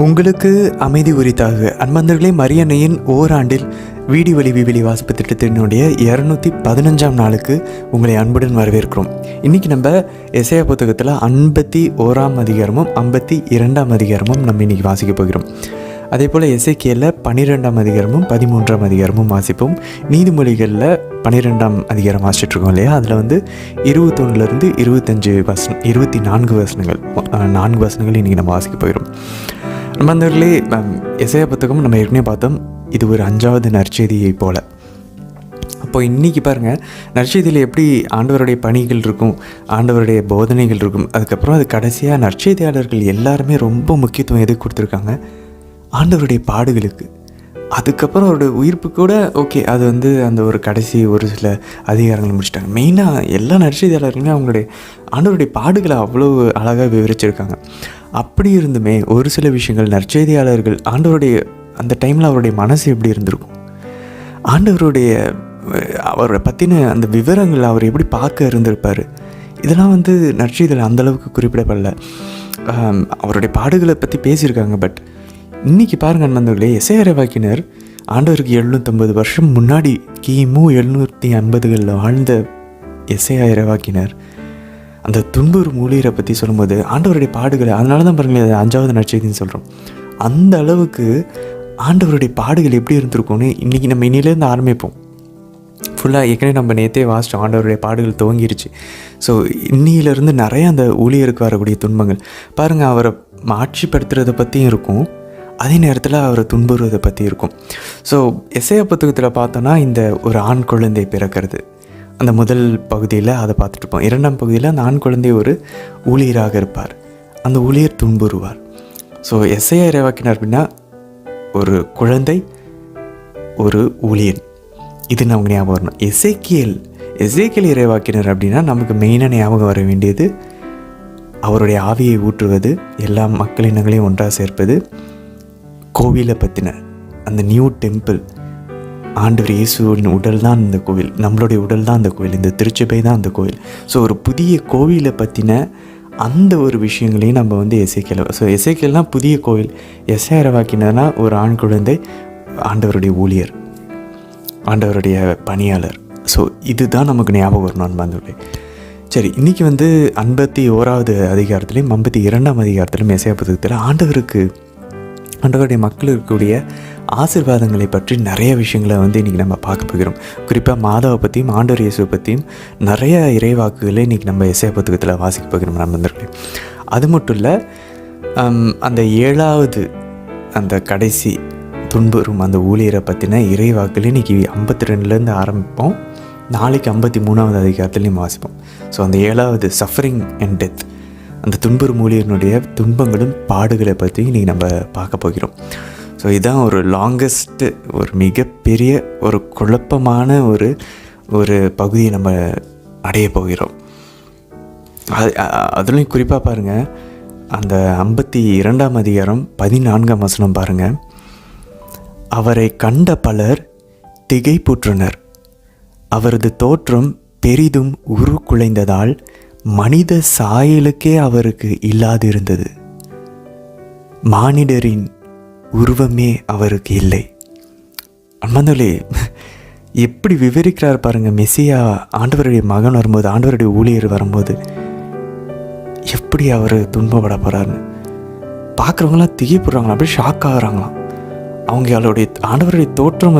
உங்களுக்கு அமைதி உரித்தாக. அன்பந்தர்களே, மரியன்னையின் ஓராண்டில் வீடி வழி விவிலி வாசிப்பு திட்டத்தினுடைய 215ஆம் நாளுக்கு உங்களை அன்புடன் வரவேற்கிறோம். இன்றைக்கி நம்ம எசேயா புத்தகத்தில் 51ஆம் அதிகாரமும் 52ஆம் அதிகாரமும் நம்ம இன்றைக்கி வாசிக்க போகிறோம். அதே போல் எசேக்கியேலில் 12ஆம் அதிகாரமும் 13ஆம் அதிகாரமும் வாசிப்போம். நீதிமொழிகளில் 12ஆம் அதிகாரம் வாசிச்சிட்ருக்கோம் இல்லையா, அதில் 21 24 வசனங்கள் 4 வசனங்கள் இன்றைக்கி நம்ம வாசிக்க போகிறோம். நண்பர்களே, எசேயா புத்தகம் நம்ம ஏற்கனவே பார்த்தோம், இது ஒரு 5வது நற்செய்தியை போல். அப்போ இன்றைக்கி பாருங்கள், நற்செய்தியில் எப்படி ஆண்டவருடைய பணிகள் இருக்கும், ஆண்டவருடைய போதனைகள் இருக்கும். அதுக்கப்புறம் அது கடைசியாக நற்செய்தியாளர்கள் எல்லாருமே ரொம்ப முக்கியத்துவம் எதுக்கு கொடுத்துருக்காங்க? ஆண்டவருடைய பாடுகளுக்கு. அதுக்கப்புறம் அவருடைய உயிர்ப்பு கூட ஓகே, அது அந்த ஒரு கடைசி ஒரு சில அதிகாரங்கள் முடிச்சிட்டாங்க. மெயினாக எல்லா நற்செய்தியாளர்களுமே அவங்களுடைய ஆண்டவருடைய பாடுகளை அவ்வளோ அழகாக விவரிச்சிருக்காங்க. அப்படி இருந்துமே ஒரு சில விஷயங்கள் நற்செய்தியாளர்கள் ஆண்டவருடைய அந்த டைமில் அவருடைய மனசு எப்படி இருந்திருக்கும், அவரை பற்றின அந்த விவரங்கள் அவர் எப்படி பார்க்க இருந்திருப்பார், இதெல்லாம் நற்செய்தியில் அந்தளவுக்கு குறிப்பிடப்படல. அவருடைய பாடுகளை பற்றி பேசியிருக்காங்க. பட் இன்றைக்கி பாருங்கள் நண்பர்களே, எசேயா இறைவாக்கினர் ஆண்டவருக்கு 750 வருஷம் முன்னாடி கிமு 750களில் வாழ்ந்த எசேயா இறைவாக்கினர் அந்த துன்புறு ஊழியரை பற்றி சொல்லும்போது ஆண்டவருடைய பாடுகளை, அதனால தான் பாருங்களேன் அது 5வது நற்செய்தின்னு சொல்கிறோம். அந்த அளவுக்கு ஆண்டவருடைய பாடுகள் எப்படி இருந்திருக்கும்னு இன்றைக்கி நம்ம இன்னிலேருந்து ஆரம்பிப்போம். ஃபுல்லாக ஏற்கனவே நம்ம நேற்றே வாசித்தோம், ஆண்டவருடைய பாடுகள் துவங்கிருச்சு. ஸோ இன்னிலேருந்து நிறைய அந்த ஊழியருக்கு வரக்கூடிய துன்பங்கள் பாருங்கள், அவரை ஆட்சிப்படுத்துறதை பற்றியும் இருக்கும், அதே நேரத்தில் அவரை துன்புறுவதை பற்றி இருக்கும். ஸோ எசேயா புத்தகத்தில் பார்த்தோன்னா இந்த ஒரு ஆண் குழந்தை பிறக்கிறது, அந்த முதல் பகுதியில் அதை பார்த்துட்டு இருப்போம். 2ஆம் பகுதியில் அந்த ஆண் குழந்தை ஒரு ஊழியராக இருப்பார், அந்த ஊழியர் துன்புறுவார். ஸோ எசேயா இறைவாக்கினர் அப்படின்னா ஒரு குழந்தை, ஒரு ஊழியன், இது நமக்கு ஞாபகம் வரணும். எசேக்கியேல் இறைவாக்கினர் அப்படின்னா நமக்கு மெயினாக ஞாபகம் வர வேண்டியது அவருடைய ஆவியை ஊற்றுவது, எல்லா மக்களினங்களையும் ஒன்றாக சேர்ப்பது, கோவிலை பற்றின அந்த நியூ டெம்பிள், ஆண்டவர் இயேசுவின் உடல் தான் இந்த கோவில், நம்மளுடைய உடல் தான் அந்த கோவில், இந்த திருச்சபை தான் அந்த கோவில். ஸோ ஒரு புதிய கோவிலை பற்றின அந்த ஒரு விஷயங்களையும் நம்ம எசேக்கியேல். ஸோ எசேக்கியேல்னால் புதிய கோவில், எசேயா இறைவாக்கினர்னா ஒரு ஆண் குழந்தை, ஆண்டவருடைய ஊழியர், ஆண்டவருடைய பணியாளர். ஸோ இதுதான் நமக்கு ஞாபகம் வரணும் அன்பாந்தவர்களே. சரி, இன்றைக்கி 51வது அதிகாரத்துலேயும் 52ஆம் அதிகாரத்துலையும் எசேயா புத்தகத்தில் ஆண்டவருடைய மக்கள் இருக்கக்கூடிய ஆசீர்வாதங்களை பற்றி நிறைய விஷயங்களை இன்றைக்கி நம்ம பார்க்க போகிறோம். குறிப்பாக மாதாவை பற்றியும் ஆண்டவர் இயேசுவை பற்றியும் நிறைய இறைவாக்குகளை இன்றைக்கி நம்ம எசேயா புத்தகத்தில் வாசிக்க போகிறோம் நண்பர்களே. அது மட்டும் இல்லை, அந்த 7வது அந்த கடைசி துன்புறும் அந்த ஊழியரை பற்றின இறைவாக்குகளை இன்றைக்கி 52லேருந்து ஆரம்பிப்போம். நாளைக்கு 53வது அதிகாரத்துலேயும் வாசிப்போம். ஸோ அந்த 7வது சஃபரிங் அண்ட் டெத், அந்த துன்புறும் ஊழியனுடைய துன்பங்களும் பாடுகளை பற்றி இன்றைக்கி நம்ம பார்க்க போகிறோம். ஸோ இதுதான் ஒரு லாங்கஸ்ட்டு, ஒரு மிகப்பெரிய ஒரு குழப்பமான ஒரு பகுதியை நம்ம அடைய போகிறோம். அதுலேயும் குறிப்பாக பாருங்கள், அந்த 52ஆம் அதிகாரம் 14ஆம் வசனம் பாருங்கள். அவரை கண்ட பலர் திகைப்புற்றனர், அவரது தோற்றம் பெரிதும் உருக்குலைந்ததால் மனித சாயலுக்கே அவருக்கு இல்லாதிருந்தது, மானிடரின் உருவமே அவருக்கு இல்லை. அன்பாந்தவர்களே, எப்படி விவரிக்கிறார் பாருங்கள், மெசியா ஆண்டவருடைய மகன் வரும்போது, ஆண்டவருடைய ஊழியர் வரும்போது எப்படி அவர் துன்பப்பட போகிறாருன்னு பார்க்குறவங்களாம் திகைப்படுறாங்களாம், அப்படியே ஷாக் ஆகுறாங்களாம். அவங்களுடைய ஆண்டவருடைய தோற்றம்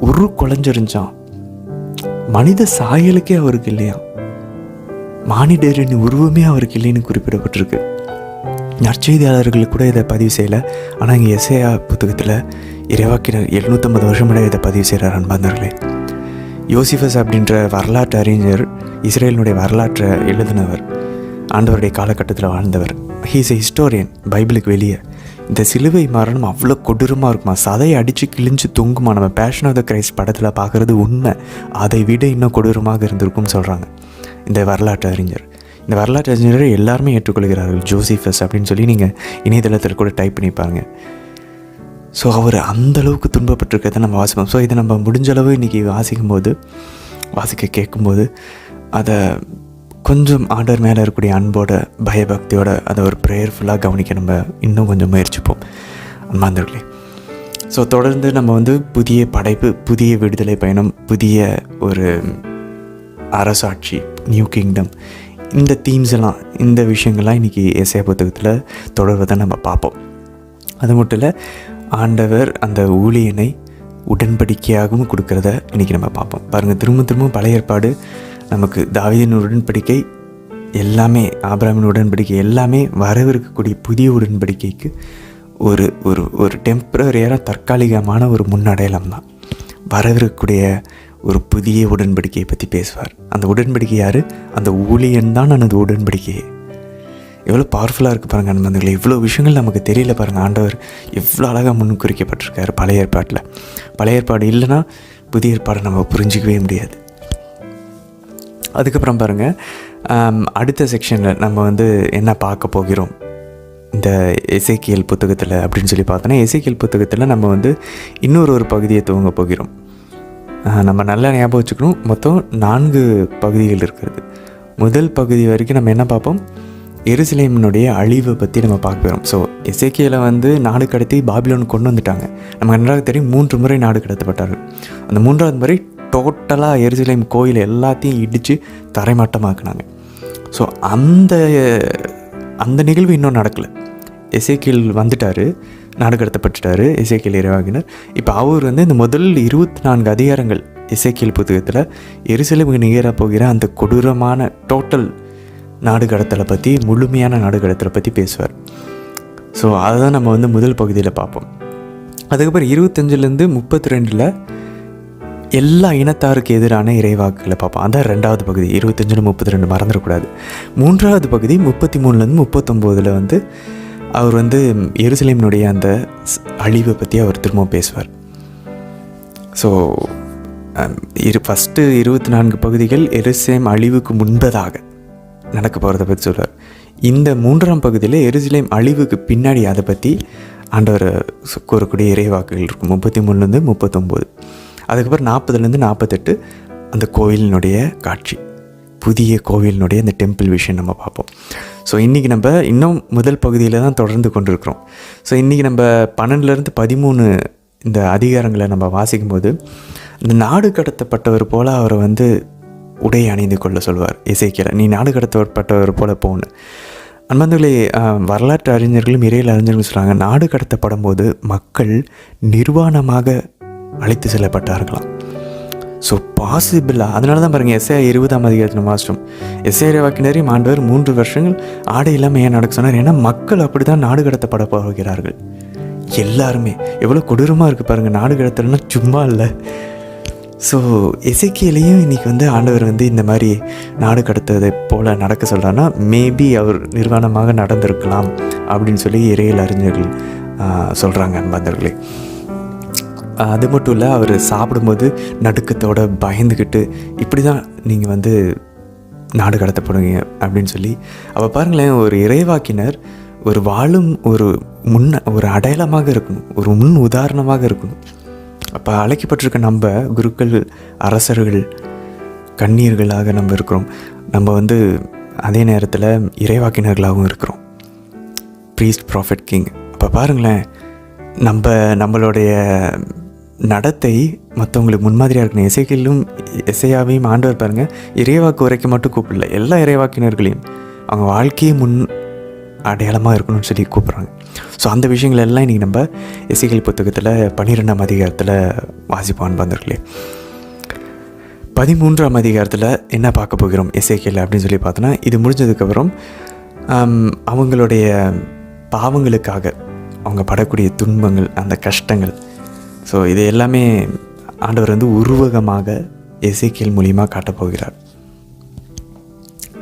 உருக்குலைஞ்சிருந்தான், மனித சாயலுக்கே அவருக்கு இல்லையா, மானிடரின் உருவமே அவருக்கு இல்லைன்னு குறிப்பிடப்பட்டிருக்கு. நற்செய்தியாளர்கள் கூட இதை பதிவு செய்யலை, ஆனால் இங்கே எசேயா புத்தகத்தில் இறைவாக்கினர் 750 வருஷம் முன்னாடி இதை பதிவு செய்கிறார். அன்பார்ந்தவர்களே, யோசிஃபஸ் அப்படின்ற வரலாற்று அறிஞர், இஸ்ரேலினுடைய வரலாற்றை எழுதினவர், ஆண்டவருடைய காலகட்டத்தில் வாழ்ந்தவர். He is a historian. பைபிளுக்கு வெளியே இந்த சிலுவை மரணம் அவ்வளோ கொடூரமாக இருக்குமா, சதையை அடித்து கிழிஞ்சு தொங்குமா. நம்ம பேஷன் ஆஃப் த கிரைஸ்ட் படத்தில் பார்க்குறது உண்மை, அதை விட இன்னும் கொடூரமாக இருந்திருக்கும்னு சொல்கிறாங்க இந்த வரலாற்று அறிஞர். இந்த வரலாற்று அறிஞரை எல்லாருமே ஏற்றுக்கொள்கிறார்கள், ஜோசிஃபஸ் அப்படின்னு சொல்லி நீங்கள் இணையதளத்தில் கூட டைப் பண்ணி பாருங்கள். ஸோ அவர் அந்தளவுக்கு துன்பப்பட்டிருக்கிறத நம்ம வாசிப்போம். ஸோ இதை நம்ம முடிஞ்சளவு இன்றைக்கி வாசிக்க கேட்கும்போது அதை கொஞ்சம் ஆண்டவர் மேலே இருக்கக்கூடிய அன்போட பயபக்தியோட அதை ஒரு ப்ரேயர்ஃபுல்லாக கவனிக்க நம்ம இன்னும் கொஞ்சம் முயற்சிப்போம் அன்பார்ந்தவர்களே. ஸோ தொடர்ந்து நம்ம வந்து புதிய படைப்பு, புதிய விடுதலை பயணம், புதிய ஒரு அரசாட்சி, நியூ கிங்டம், இந்த தீம்ஸ் எல்லாம், இந்த விஷயங்கள்லாம் இன்றைக்கி எசேயா புத்தகத்தில் தொடர்வதை நம்ம பார்ப்போம். அது மட்டும் இல்லை, ஆண்டவர் அந்த ஊழியனை உடன்படிக்கையாகவும் கொடுக்கறத இன்றைக்கி நம்ம பார்ப்போம். பாருங்கள், திரும்ப பழைய ஏற்பாடு நமக்கு தாவீதின் உடன்படிக்கை எல்லாமே, ஆபிரகாமின் உடன்படிக்கை எல்லாமே வரவிருக்கக்கூடிய புதிய உடன்படிக்கைக்கு ஒரு ஒரு ஒரு டெம்பரரியாக தற்காலிகமான ஒரு முன்னடையாளம் தான். வரவிருக்கக்கூடிய ஒரு புதிய உடன்படிக்கையை பற்றி பேசுவார். அந்த உடன்படிக்கை யார்? அந்த ஊழியன் தான் அந்த உடன்படிக்கையே. எவ்வளோ பவர்ஃபுல்லாக இருக்குது பாருங்கள் அன்பர்களே. இவ்வளோ விஷயங்கள் நமக்கு தெரியல பாருங்கள். ஆண்டவர் எவ்வளோ அழகாக முன்குறிக்கப்பட்டிருக்காரு பழைய ஏற்பாட்டில். பழைய ஏற்பாடு இல்லைன்னா புதிய ஏற்பாடை நம்ம புரிஞ்சிக்கவே முடியாது. அதுக்கப்புறம் பாருங்கள், அடுத்த செக்ஷனில் நம்ம வந்து என்ன பார்க்க போகிறோம் இந்த எசேக்கியேல் புத்தகத்தில் அப்படின்னு சொல்லி பார்த்தோன்னா, எசேக்கியேல் புத்தகத்தில் நம்ம வந்து இன்னொரு பகுதியை துவங்க போகிறோம். நம்ம நல்லா ஞாபகம் வச்சுக்கணும், மொத்தம் 4 பகுதிகள் இருக்கிறது. முதல் பகுதி வரைக்கும் நம்ம என்ன பார்ப்போம்? எருசலேமினுடைய அழிவை பற்றி நம்ம பார்க்க போகிறோம். ஸோ எசேக்கியேலை வந்து நாடு கடத்தி பாபிலோனுக்கு கொண்டு வந்துட்டாங்க. நமக்கு நன்றாக தெரியும், 3 முறை நாடு கடத்தப்பட்டார்கள். அந்த 3ஆவது முறை டோட்டலாக எருசலேம் கோயில் எல்லாத்தையும் இடித்து தரைமட்டமாக்குனாங்க. ஸோ அந்த நிகழ்வு இன்னும் நடக்கலை. எசேக்கியேல் வந்துட்டார், நாடு கடத்தப்பட்டுட்டார் எசேக்கியேல் இறைவாக்கினர். இப்போ அவர் வந்து இந்த முதல் 24 அதிகாரங்கள் எசேக்கியேல் புத்தகத்தில் எருசலேமுக்கு நிகராக போகிற அந்த கொடூரமான டோட்டல் நாடு கடத்தலை பற்றி, முழுமையான நாடு கடத்தலை பற்றி பேசுவார். ஸோ அதை தான் நம்ம வந்து முதல் பகுதியில் பார்ப்போம். அதுக்கப்புறம் 25லேருந்து 32 எல்லா இனத்தாருக்கு எதிரான இறைவாக்குகளை பார்ப்போம். அதான் 2வது பகுதி. 25-32 மறந்துடக்கூடாது. 3வது பகுதி 33லேருந்து 39 வந்து அவர் வந்து எருசலேமினுடைய அந்த அழிவை பற்றி அவர் திரும்ப பேசுவார். ஸோ ஃபஸ்ட்டு 24 பகுதிகள் எருசலேம் அழிவுக்கு முன்பதாக நடக்க போகிறத பற்றி சொல்வார். இந்த 3ஆம் பகுதியில் எருசலேம் அழிவுக்கு பின்னாடி அதை பற்றி ஆண்டவர் கூறக்கூடிய இறைவாக்குகள் இருக்கும். 33லேருந்து 39. அதுக்கப்புறம் 40லேருந்து 48 அந்த கோவிலினுடைய காட்சி, புதிய கோவிலினுடைய அந்த டெம்பிள் விஷயம் நம்ம பார்ப்போம். ஸோ இன்றைக்கி நம்ம இன்னும் முதல் பகுதியில் தான் தொடர்ந்து கொண்டிருக்கிறோம். ஸோ இன்றைக்கி நம்ம 12லேருந்து 13 இந்த அதிகாரங்களை நம்ம வாசிக்கும் போது, இந்த நாடு கடத்தப்பட்டவர் போல் அவரை வந்து உடை அணிந்து கொள்ள சொல்வார் எசேக்கியேலை. நீ நாடு கடத்தப்பட்டவர் போல் போகணும். அன்பர்களே, வரலாற்று அறிஞர்களும் இறையியல் அறிஞர்களும் சொல்கிறாங்க, நாடு கடத்தப்படும் போது மக்கள் நிர்வாணமாக அழைத்து செல்லப்பட்டார்களாம். ஸோ பாசிபிளாக, அதனால தான் பாருங்கள் எஸ்ஐயா 20ஆம் அதிகாரத்தில் வாசித்தோம். எஸ்ஐயா வாக்கினரையும் ஆண்டவர் 3 வருஷங்கள் ஆடை இல்லாமல் ஏன் நடக்க சொன்னார்? ஏன்னா மக்கள் அப்படி தான் நாடு கடத்தப்பட போகிறார்கள். எல்லாருமே எவ்வளோ கொடூரமாக இருக்குது பாருங்கள். நாடு கடத்தலைன்னா சும்மா இல்லை. ஸோ எசேக்கியேலையும் இன்றைக்கி வந்து ஆண்டவர் வந்து இந்த மாதிரி நாடு கடத்ததை போல் நடக்க சொல்கிறான்னா, மேபி அவர் நிர்வாணமாக நடந்திருக்கலாம் அப்படின்னு சொல்லி இறையியல் அறிஞர்கள் சொல்கிறாங்க அன்பர்களே. அது மட்டும் இல்லை, அவர் சாப்பிடும்போது நடுக்கத்தோடு பயந்துக்கிட்டு இப்படி தான் நீங்கள் வந்து நாடு கடத்தப்படுவீங்க அப்படின்னு சொல்லி. அப்போ பாருங்களேன், ஒரு இறைவாக்கினர் ஒரு வாழும் ஒரு அடையாளமாக இருக்கணும், ஒரு முன் உதாரணமாக இருக்கணும். அப்போ அழைக்கப்பட்டிருக்க நம்ம குருக்கள், அரசர்கள், கன்னியர்களாக நம்ம இருக்கிறோம். நம்ம வந்து அதே நேரத்தில் இறைவாக்கினர்களாகவும் இருக்கிறோம், ப்ரீஸ்ட், ப்ராஃபெட், கிங். அப்போ பாருங்களேன், நம்மளுடைய நடத்தை மற்றவங்களுக்கு முன்மாதிரியாக இருக்கணும். எசேக்கியேலும் எசேயாவையும் ஆண்டவர் பாருங்கள், இறைவாக்கு வரைக்கும் மட்டும் கூப்பிடல, எல்லா இறைவாக்கினர்களையும் அவங்க வாழ்க்கையை முன் அடையாளமாக இருக்கணும்னு சொல்லி கூப்பிட்றாங்க. ஸோ அந்த விஷயங்கள் எல்லாம் இன்றைக்கி நம்ம எசேக்கியேல் புத்தகத்தில் 12ஆம் அதிகாரத்தில் வாசிப்பான் பந்தர்களே. 13ஆம் அதிகாரத்தில் என்ன பார்க்க போகிறோம் எசேக்கியேல் அப்படின்னு சொல்லி பார்த்தோன்னா, இது முடிஞ்சதுக்கப்புறம் அவங்களுடைய பாவங்களுக்காக அவங்க படக்கூடிய துன்பங்கள், அந்த கஷ்டங்கள், ஸோ இது எல்லாமே ஆண்டவர் வந்து உருவகமாக எசேக்கியேல் மூலியமாக காட்டப்போகிறார்.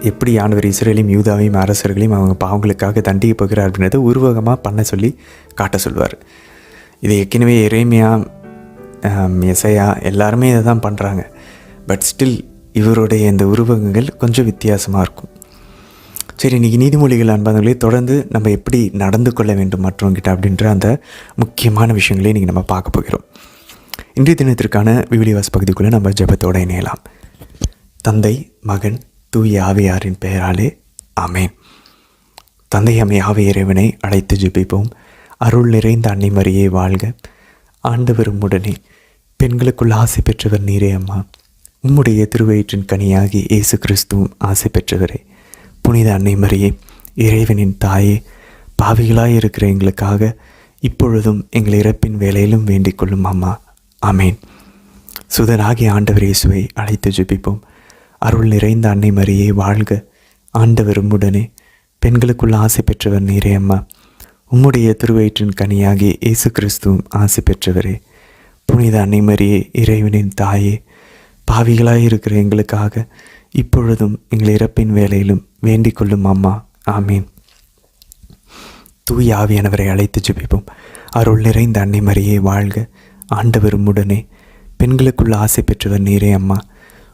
எப்படி ஆண்டவர் இஸ்ரேலையும் யூதாவையும் அரசர்களையும் அவங்க பாவங்களுக்காக தண்டிக்க போகிறார் அப்படின்றத உருவகமாக பண்ண சொல்லி காட்ட சொல்வார். இது ஏற்கனவே எரேமியா, எசையா எல்லாருமே இதை தான் பண்ணுறாங்க. பட் ஸ்டில் இவருடைய இந்த உருவகங்கள் கொஞ்சம் வித்தியாசமாக இருக்கும். சரி, இன்றைக்கி நீதிமொழிகள் அன்பானவர்களே, தொடர்ந்து நம்ம எப்படி நடந்து கொள்ள வேண்டும் மற்றவங்கிட்ட அப்படின்ற அந்த முக்கியமான விஷயங்களே இன்றைக்கி நம்ம பார்க்க போகிறோம். இன்றைய தினத்திற்கான விவிலிய வாசி பகுதிக்குள்ளே நம்ம ஜெபத்தோடு இணையலாம். தந்தை, மகன், தூய ஆவியாரின் பெயராலே ஆமேன். தந்தையம்மை ஆவிய இறைவனை அழைத்து ஜெபிப்போம். அருள் நிறைந்த அன்னை மரியே வாழ்க. ஆண்டவரும் உடனே பெண்களுக்குள் ஆசை பெற்றவர் நீரே அம்மா. உம்முடைய திருவயிற்றின் கனியாகி இயேசு கிறிஸ்துவும் ஆசை பெற்றவரே. புனித அன்னை மரியே, இறைவனின் தாயே, பாவிகளாய் இருக்கிற எங்களுக்காக இப்பொழுதும் எங்கள் இறப்பின் வேலையிலும் வேண்டிக் கொள்ளும் அம்மா. ஆமேன். சுதனாகிய ஆண்டவர் இயேசுவை அழைத்து ஜெபிப்போம். அருள் நிறைந்த அன்னை மரியே வாழ்க. ஆண்டவரும் உடனே பெண்களுக்குள் ஆசை பெற்றவர் நீரே அம்மா. உம்முடைய திருவயிற்றின் கனியாகி இயேசு கிறிஸ்துவும் ஆசை பெற்றவரே. புனித அன்னை மரியே, இறைவனின் தாயே, பாவிகளாய் இருக்கிற எங்களுக்காக இப்பொழுதும் எங்கள் இறப்பின் வேலையிலும் வேண்டிக் கொள்ளும் அம்மா. ஆமீன். தூய ஆவியானவரை அழைத்து ஜெபிப்போம். அருள் நிறைந்த அன்னை மரியே வாழ்க. ஆண்டவரும் உடனே பெண்களுக்குள் ஆசை பெற்றவர் நீரே அம்மா.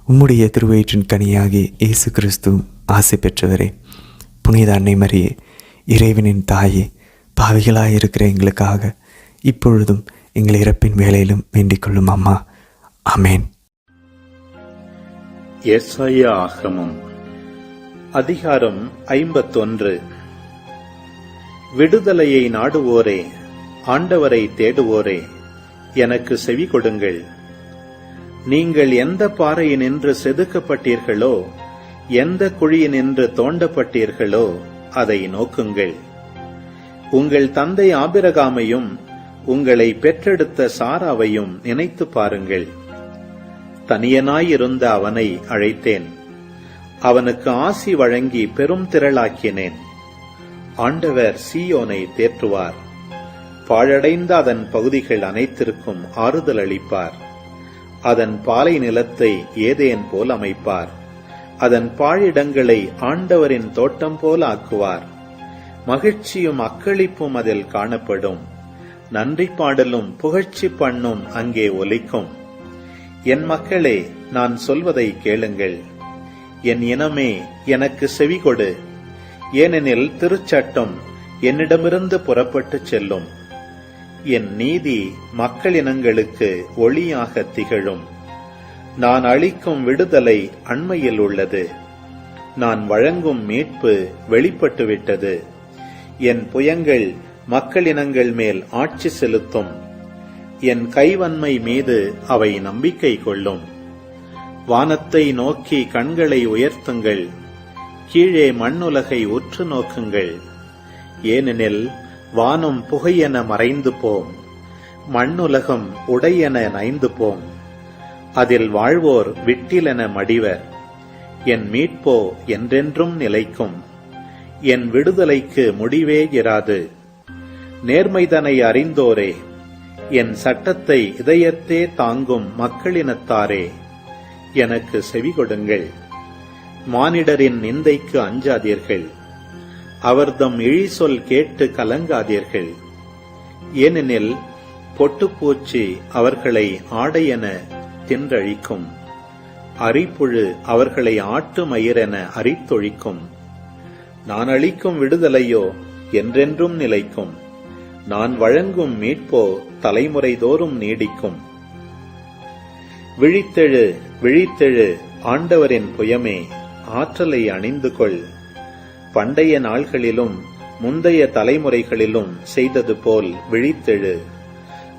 உம்முடைய திருவயிற்றின் கனியாகி இயேசு கிறிஸ்துவும் ஆசை பெற்றவரே. புனித அன்னை மரியே, இறைவனின் தாயே, பாவிகளாய் இருக்கிற எங்களுக்காக இப்பொழுதும் எங்கள் இறப்பின் வேலையிலும் வேண்டிக் கொள்ளும் அம்மா. ஆமேன். எசாயா ஆகமம் அதிகாரம் 51. விடுதலையை நாடுவோரே, ஆண்டவரை தேடுவோரே, எனக்கு செவி கொடுங்கள். நீங்கள் எந்த பாறையினின்று செதுக்கப்பட்டீர்களோ, எந்த குழியினின்று தோண்டப்பட்டீர்களோ அதை நோக்குங்கள். உங்கள் தந்தை ஆபிரகாமையும் உங்களை பெற்றெடுத்த சாராவையும் நினைத்து பாருங்கள். தனியனாயிருந்த அவனை அழைத்தேன், அவனுக்கு ஆசி வழங்கி பெரும் திரளாக்கினேன். ஆண்டவர் சீயோனை தேற்றுவார், பாழடைந்த அதன் பகுதிகள் அனைத்திற்கும் ஆறுதல் அளிப்பார். அதன் பாலை நிலத்தை ஏதேன் போல் அமைப்பார். அதன் பாழிடங்களை ஆண்டவரின் தோட்டம் போல் ஆக்குவார். மகிழ்ச்சியும் அக்களிப்பும் அதில் காணப்படும். நன்றி பாடலும் புகழ்ச்சி பண்ணும் அங்கே ஒலிக்கும். என் மக்களே, நான் சொல்வதை கேளுங்கள். என் இனமே, எனக்கு செவி கொடு. ஏனெனில் திருச்சட்டம் என்னிடமிருந்து புறப்பட்டு செல்லும். என் நீதி மக்களினங்களுக்கு ஒளியாக திகழும். நான் அளிக்கும் விடுதலை அண்மையில் உள்ளது. நான் வழங்கும் மீட்பு வெளிப்பட்டுவிட்டது. என் புயங்கள் மக்களினங்கள் மேல் ஆட்சி செலுத்தும். என் கைவன்மை மீது அவை நம்பிக்கை கொள்ளும். வானத்தை நோக்கி கண்களை உயர்த்துங்கள். கீழே மண்ணுலகை உற்று நோக்குங்கள். ஏனெனில் வானம் புகையென மறைந்து போம், மண்ணுலகம் உடையென நைந்து போம். அதில் வாழ்வோர் விட்டிலென மடிவர். என் மீட்போ என்றென்றும் நிலைக்கும். என் விடுதலைக்கு முடிவே இராது. நேர்மைதனை அறிந்தோரே, என் சட்டத்தை இதயத்தே தாங்கும் மக்களினத்தாரே, எனக்கு செவி கொடுங்கள். மானிடரின் நிந்தைக்கு அஞ்சாதீர்கள். அவர்தம் இழிசொல் கேட்டு கலங்காதீர்கள். ஏனெனில் பொட்டுப்பூச்சி அவர்களை ஆடையென தின்றழிக்கும். அரிப்புழு அவர்களை ஆட்டு மயிரென அரித்தொழிக்கும். நான் அளிக்கும் விடுதலையோ என்றென்றும் நிலைக்கும். நான் வழங்கும் மீட்போ தலைமுறை தோறும் நீடிக்கும். விழித்தெழு, விழித்தெழு, ஆண்டவரின் புயமே, ஆற்றலை அணிந்து கொள். பண்டைய நாள்களிலும் முந்தைய தலைமுறைகளிலும் செய்தது போல் விழித்தெழு.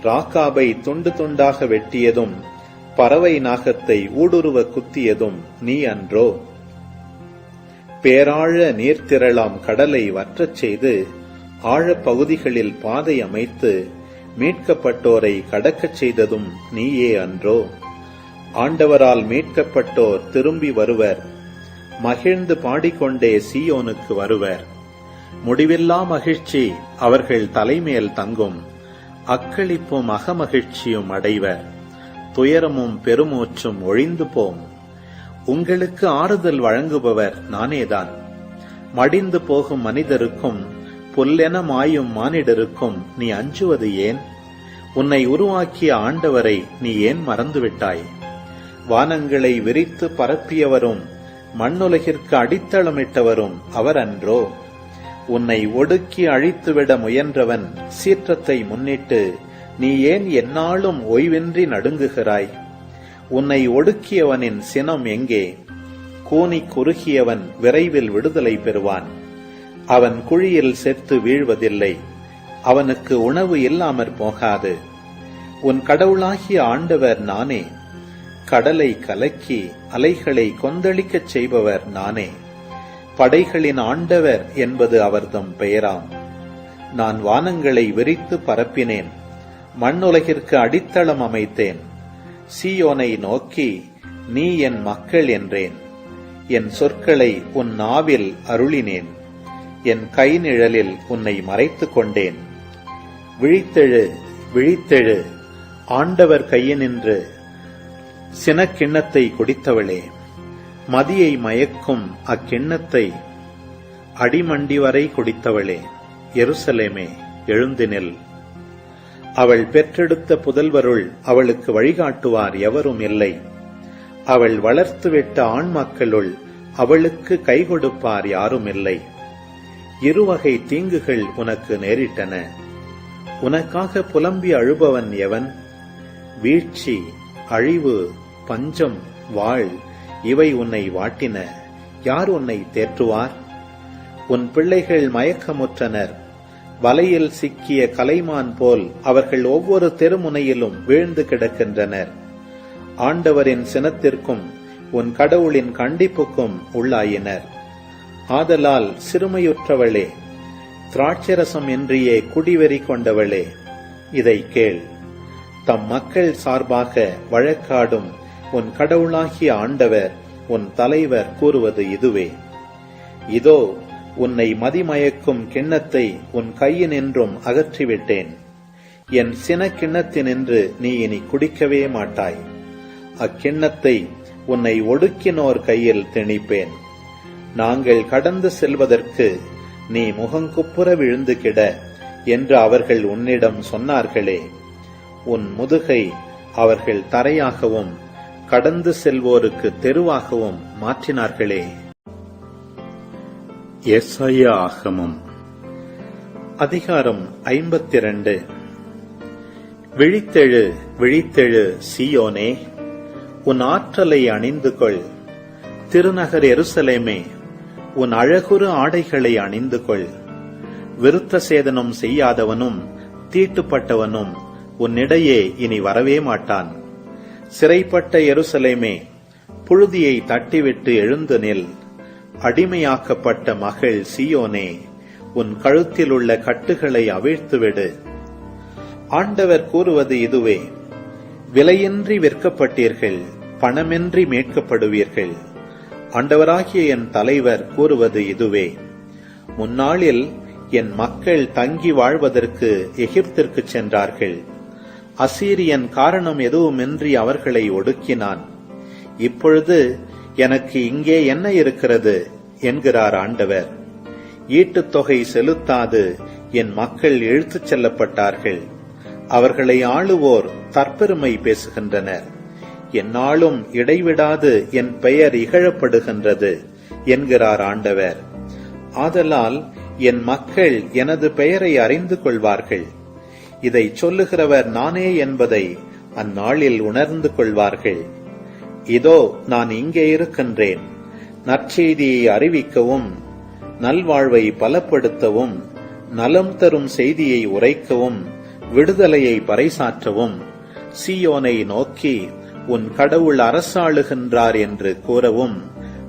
ராக்காபை துண்டு துண்டாக வெட்டியதும் பறவை நாகத்தை ஊடுருவ குத்தியதும் நீ அன்றோ? பேராழ நீர்த்திரளாம் கடலை வற்றச் செய்து ஆழப்பகுதிகளில் பாதை அமைத்து மீட்கப்பட்டோரை கடக்கச் செய்ததும் நீயே அன்றோ? ஆண்டவரால் மீட்கப்பட்டோர் திரும்பி வருவர். மகிழ்ந்து பாடிக்கொண்டே சீயோனுக்கு வருவர். முடிவில்லா மகிழ்ச்சி அவர்கள் தலைமேல் தங்கும். அக்களிப்பும் அகமகிழ்ச்சியும் அடைவர். துயரமும் பெருமூச்சும் ஒழிந்து போம். உங்களுக்கு ஆறுதல் வழங்குபவர் நானேதான். மடிந்து போகும் மனிதருக்கும் புல்லென மாயும் மானிடருக்கும் நீ அஞ்சுவது ஏன்? உன்னை உருவாக்கிய ஆண்டவரை நீ ஏன் மறந்துவிட்டாய்? வானங்களை விரித்து பரப்பியவரும் மண்ணுலகிற்கு அடித்தளமிட்டவரும் அவர் அன்றோ? உன்னை ஒடுக்கி அழித்துவிட முயன்றவன் சீற்றத்தை முன்னிட்டு நீ ஏன் எந்நாளும் ஓய்வின்றி நடுங்குகிறாய்? உன்னை ஒடுக்கியவனின் சினம் எங்கே? கூனி குறுகியவன் விரைவில் விடுதலை பெறுவான். அவன் குழியில் செத்து வீழ்வதில்லை. அவனுக்கு உணவு இல்லாமற் போகாது. உன் கடவுளாகிய ஆண்டவர் நானே. கடலை கலக்கி அலைகளை கொந்தளிக்கச் செய்பவர் நானே. படைகளின் ஆண்டவர் என்பது அவர்தம் பெயராம். நான் வானங்களை விரித்து பரப்பினேன். மண்ணுலகிற்கு அடித்தளம் அமைத்தேன். சீயோனை நோக்கி நீ என் மக்கள் என்றேன். என் சொற்களை உன் நாவில் அருளினேன். என் கை நிழலில் உன்னை மறைத்துக் கொண்டேன். விழித்தெழு, விழித்தெழு, ஆண்டவர் கையினின்று சினக்கிண்ணத்தை குடித்தவளே. மதியை மயக்கும் அக்கிண்ணத்தை அடிமண்டி வரை குடித்தவளே. எருசலேமே, எழுந்து நில். அவள் பெற்றெடுத்த புதல்வருள் அவளுக்கு வழிகாட்டுவார் எவரும் இல்லை. அவள் வளர்த்துவிட்ட ஆண் மக்களுள் அவளுக்கு கை கொடுப்பார் யாரும் இல்லை. இருவகை தீங்குகள் உனக்கு நேரிட்டன. உனக்காக புலம்பி அழுபவன் எவன்? வீழ்ச்சி, அழிவு, பஞ்சம், வாழ் இவை உன்னை வாட்டின. யார் உன்னை தேற்றுவார்? உன் பிள்ளைகள் மயக்கமுற்றனர். வலையில் சிக்கிய கலைமான் போல் அவர்கள் ஒவ்வொரு தெருமுனையிலும் வீழ்ந்து கிடக்கின்றனர். ஆண்டவரின் சினத்திற்கும் உன் கடவுளின் கண்டிப்புக்கும் உள்ளாயினர். ஆதலால் சிறுமையுற்றவளே, திராட்சரசம் இன்றியே குடிவெறி கொண்டவளே, இதை கேள். தம் மக்கள் சார்பாக வழக்காடும் உன் கடவுளாகிய ஆண்டவர் உன் தலைவர் கூறுவது இதுவே. இதோ உன்னை மதிமயக்கும் கிண்ணத்தை உன் கையினின்றும் அகற்றிவிட்டேன். என் சின கிண்ணத்தினின்று நீ இனி குடிக்கவே மாட்டாய். அக்கிண்ணத்தை உன்னை ஒடுக்கினோர் கையில் திணிப்பேன். நாங்கள் கடந்து செல்வதற்கு நீ முகங்குப்புற விழுந்து கிட என்று அவர்கள் உன்னிடம் சொன்னார்களே. உன் முதுகை அவர்கள் தரையாகவும் கடந்து செல்வோருக்கு தெருவாகவும் மாற்றினார்களே. எசாயா ஆகமம் அதிகாரம் 52. விழித்தெழு, விழித்தெழு சீயோனே, உன் ஆற்றலை அணிந்து கொள். திருநகர் எருசலேமே, உன் அழகுறு ஆடைகளை அணிந்து கொள். விருத்த சேதனம் செய்யாதவனும் தீட்டுப்பட்டவனும் உன்னிடையே இனி வரவே மாட்டான். சிறைப்பட்ட எருசலேமே, புழுதியை தட்டிவிட்டு எழுந்து நில். அடிமையாக்கப்பட்ட மகள் சீயோனே, உன் கழுத்தில் உள்ள கட்டுகளை அவிழ்த்துவிடு. ஆண்டவர் கூறுவது இதுவே. விலையின்றி விற்கப்பட்டீர்கள், பணமின்றி மீட்கப்படுவீர்கள். ஆண்டவராகிய என் தலைவர் கூறுவது இதுவே. முன்னாளில் என் மக்கள் தங்கி வாழ்வதற்கு எகிப்திற்கு சென்றார்கள். அசீரியன் காரணம் எதுவுமின்றி அவர்களை ஒடுக்கினான். இப்பொழுது எனக்கு இங்கே என்ன இருக்கிறது என்கிறார் ஆண்டவர். ஈட்டுத் தொகை செலுத்தாது என் மக்கள் இழுத்துச் செல்லப்பட்டார்கள். அவர்களை ஆளுவோர் தற்பெருமை பேசுகின்றனர். எந்நாளும் இடைவிடாது என் பெயர் இகழப்படுகின்றது என்கிறார் ஆண்டவர். ஆதலால் என் மக்கள் எனது பெயரை அறிந்து கொள்வார்கள். இதை சொல்லுகிறவர் நானே என்பதை அந்நாளில் உணர்ந்து கொள்வார்கள். இதோ நான் இங்கே இருக்கின்றேன். நற்செய்தியை அறிவிக்கவும், நல்வாழ்வை பலப்படுத்தவும், நலம் தரும் செய்தியை உரைக்கவும், விடுதலையை பறைசாற்றவும், சீயோனை நோக்கி உன் கடவுள் அரசாளுகின்றார் என்று கூறவும்,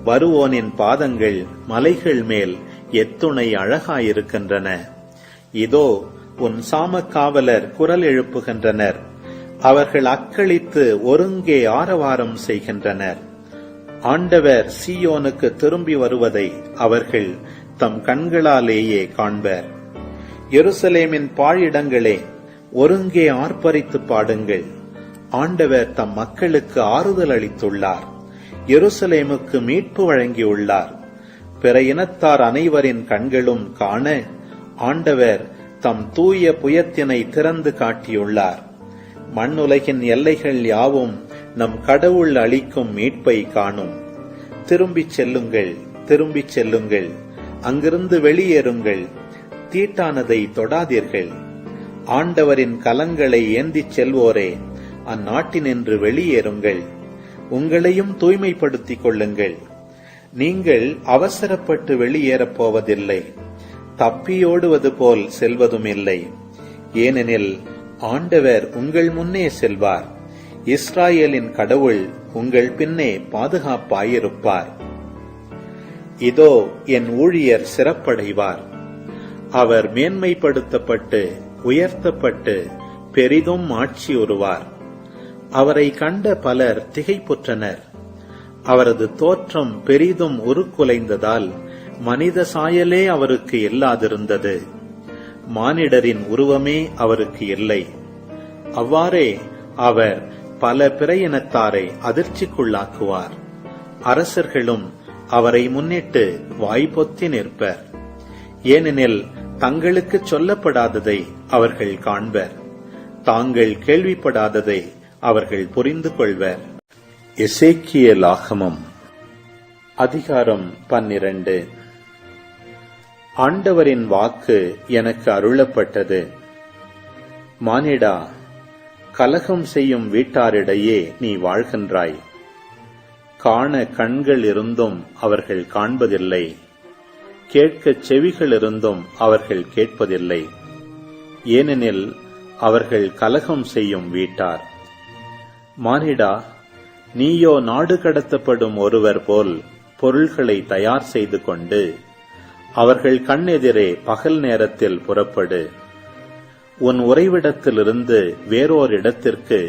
வருவோனின் பாதங்கள் மலைகள் மேல் எத்துணை அழகாயிருக்கின்றன. இதோ உன் சாமக்காவலர் குரல் எழுப்புகின்றனர். அவர்கள் அக்களித்து ஒருங்கே ஆரவாரம் செய்கின்றனர். ஆண்டவர் சீயோனுக்கு திரும்பி வருவதை அவர்கள் தம் கண்களாலேயே காண்பர். எருசலேமின் பாழிடங்களே, ஒருங்கே ஆர்ப்பரித்து பாடுங்கள். ஆண்டவர் தம் மக்களுக்கு ஆறுதல் அளித்துள்ளார். எருசலேமுக்கு மீட்பு வழங்கியுள்ளார். பிற இனத்தார் அனைவரின் கண்களும் காண ஆண்டவர் தம் தூய புயத்தினை திறந்து காட்டியுள்ளார். மண்ணுலகின் எல்லைகள் யாவும் நம் கடவுள் அளிக்கும் மீட்பை காணும். திரும்பிச் செல்லுங்கள், திரும்பிச் செல்லுங்கள், அங்கிருந்து வெளியேறுங்கள். தீட்டானதை தொடாதீர்கள். ஆண்டவரின் கலங்களை ஏந்திச் செல்வோரே, அந்நாட்டினின்று வெளியேறுங்கள். உங்களையும் தூய்மைப்படுத்திக் கொள்ளுங்கள். நீங்கள் அவசரப்பட்டு வெளியேறப் போவதில்லை, தப்பியோடுவது போல் செல்வதும் இல்லை. ஏனெனில் ஆண்டவர் உங்கள் முன்னே செல்வார், இஸ்ராயேலின் கடவுள் உங்கள் பின்னே பாதுகாப்பாயிருப்பார். இதோ என் ஊழியர் சிறப்படைவார், அவர் மேன்மைப்படுத்தப்பட்டு உயர்த்தப்பட்டு பெரிதும் ஆட்சியுறுவார். அவரை கண்ட பலர் திகைப்புற்றனர். அவரது தோற்றம் பெரிதும் உருக்குலைந்ததால் மனித சாயலே அவருக்கு இல்லாதிருந்தது, மானிடரின் உருவமே அவருக்கு இல்லை. அவ்வாறே அவர் பல பிற இனத்தாரை அதிர்ச்சிக்குள்ளாக்குவார். அரசர்களும் அவரை முன்னிட்டு வாய்ப்பொத்தி நிற்பர். ஏனெனில் தங்களுக்கு சொல்லப்படாததை அவர்கள் காண்பர், தாங்கள் கேள்விப்படாததை அவர்கள் புரிந்து கொள்வர். எசேக்கியேல் ஆகமம் அதிகாரம் 12. ஆண்டவரின் வாக்கு எனக்கு அருளப்பட்டது. மானிடா, கலகம் செய்யும் வீட்டாரிடையே நீ வாழ்கின்றாய். காண கண்கள் இருந்தும் அவர்கள் காண்பதில்லை, கேட்கச் செவிகள் இருந்தும் அவர்கள் கேட்பதில்லை. ஏனெனில் அவர்கள் கலகம் செய்யும் வீட்டார். மானிடா, நீயோ நாடு கடத்தப்படும் ஒருவர் போல் பொருள்களை தயார் செய்து கொண்டு அவர்கள் கண்ணெதிரே பகல் நேரத்தில் புறப்படு. உன் உறைவிடத்திலிருந்து வேறோர் இடத்திற்கு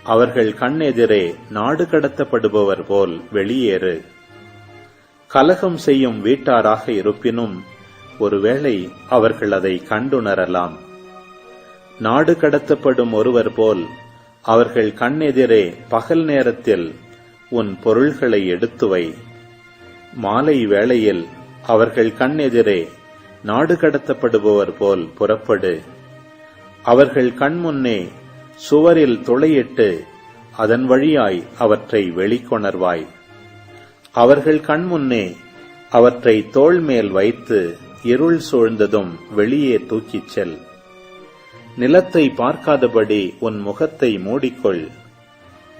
அவர்கள் கண்ணெதிரே நாடு கடத்தப்படுபவர் போல் வெளியேறு. கலகம் செய்யும் வீட்டாராக இருப்பினும் ஒருவேளை அவர்கள் அதை கண்டுணரலாம். நாடு கடத்தப்படும் ஒருவர் போல் அவர்கள் கண்ணெதிரே பகல் நேரத்தில் உன் பொருள்களை எடுத்து வை. மாலை வேளையில் அவர்கள் கண்ணெதிரே நாடு கடத்தப்படுபவர் போல் புறப்படு. அவர்கள் கண்முன்னே சுவரில் துளையிட்டு அதன் வழியாய் அவற்றை வெளிக்கொணர்வாய். அவர்கள் கண்முன்னே அவற்றை தோள் மேல் வைத்து இருள் சூழ்ந்ததும் வெளியே தூக்கிச் செல். நிலத்தை பார்க்காதபடி உன் முகத்தை மூடிக்கொள்.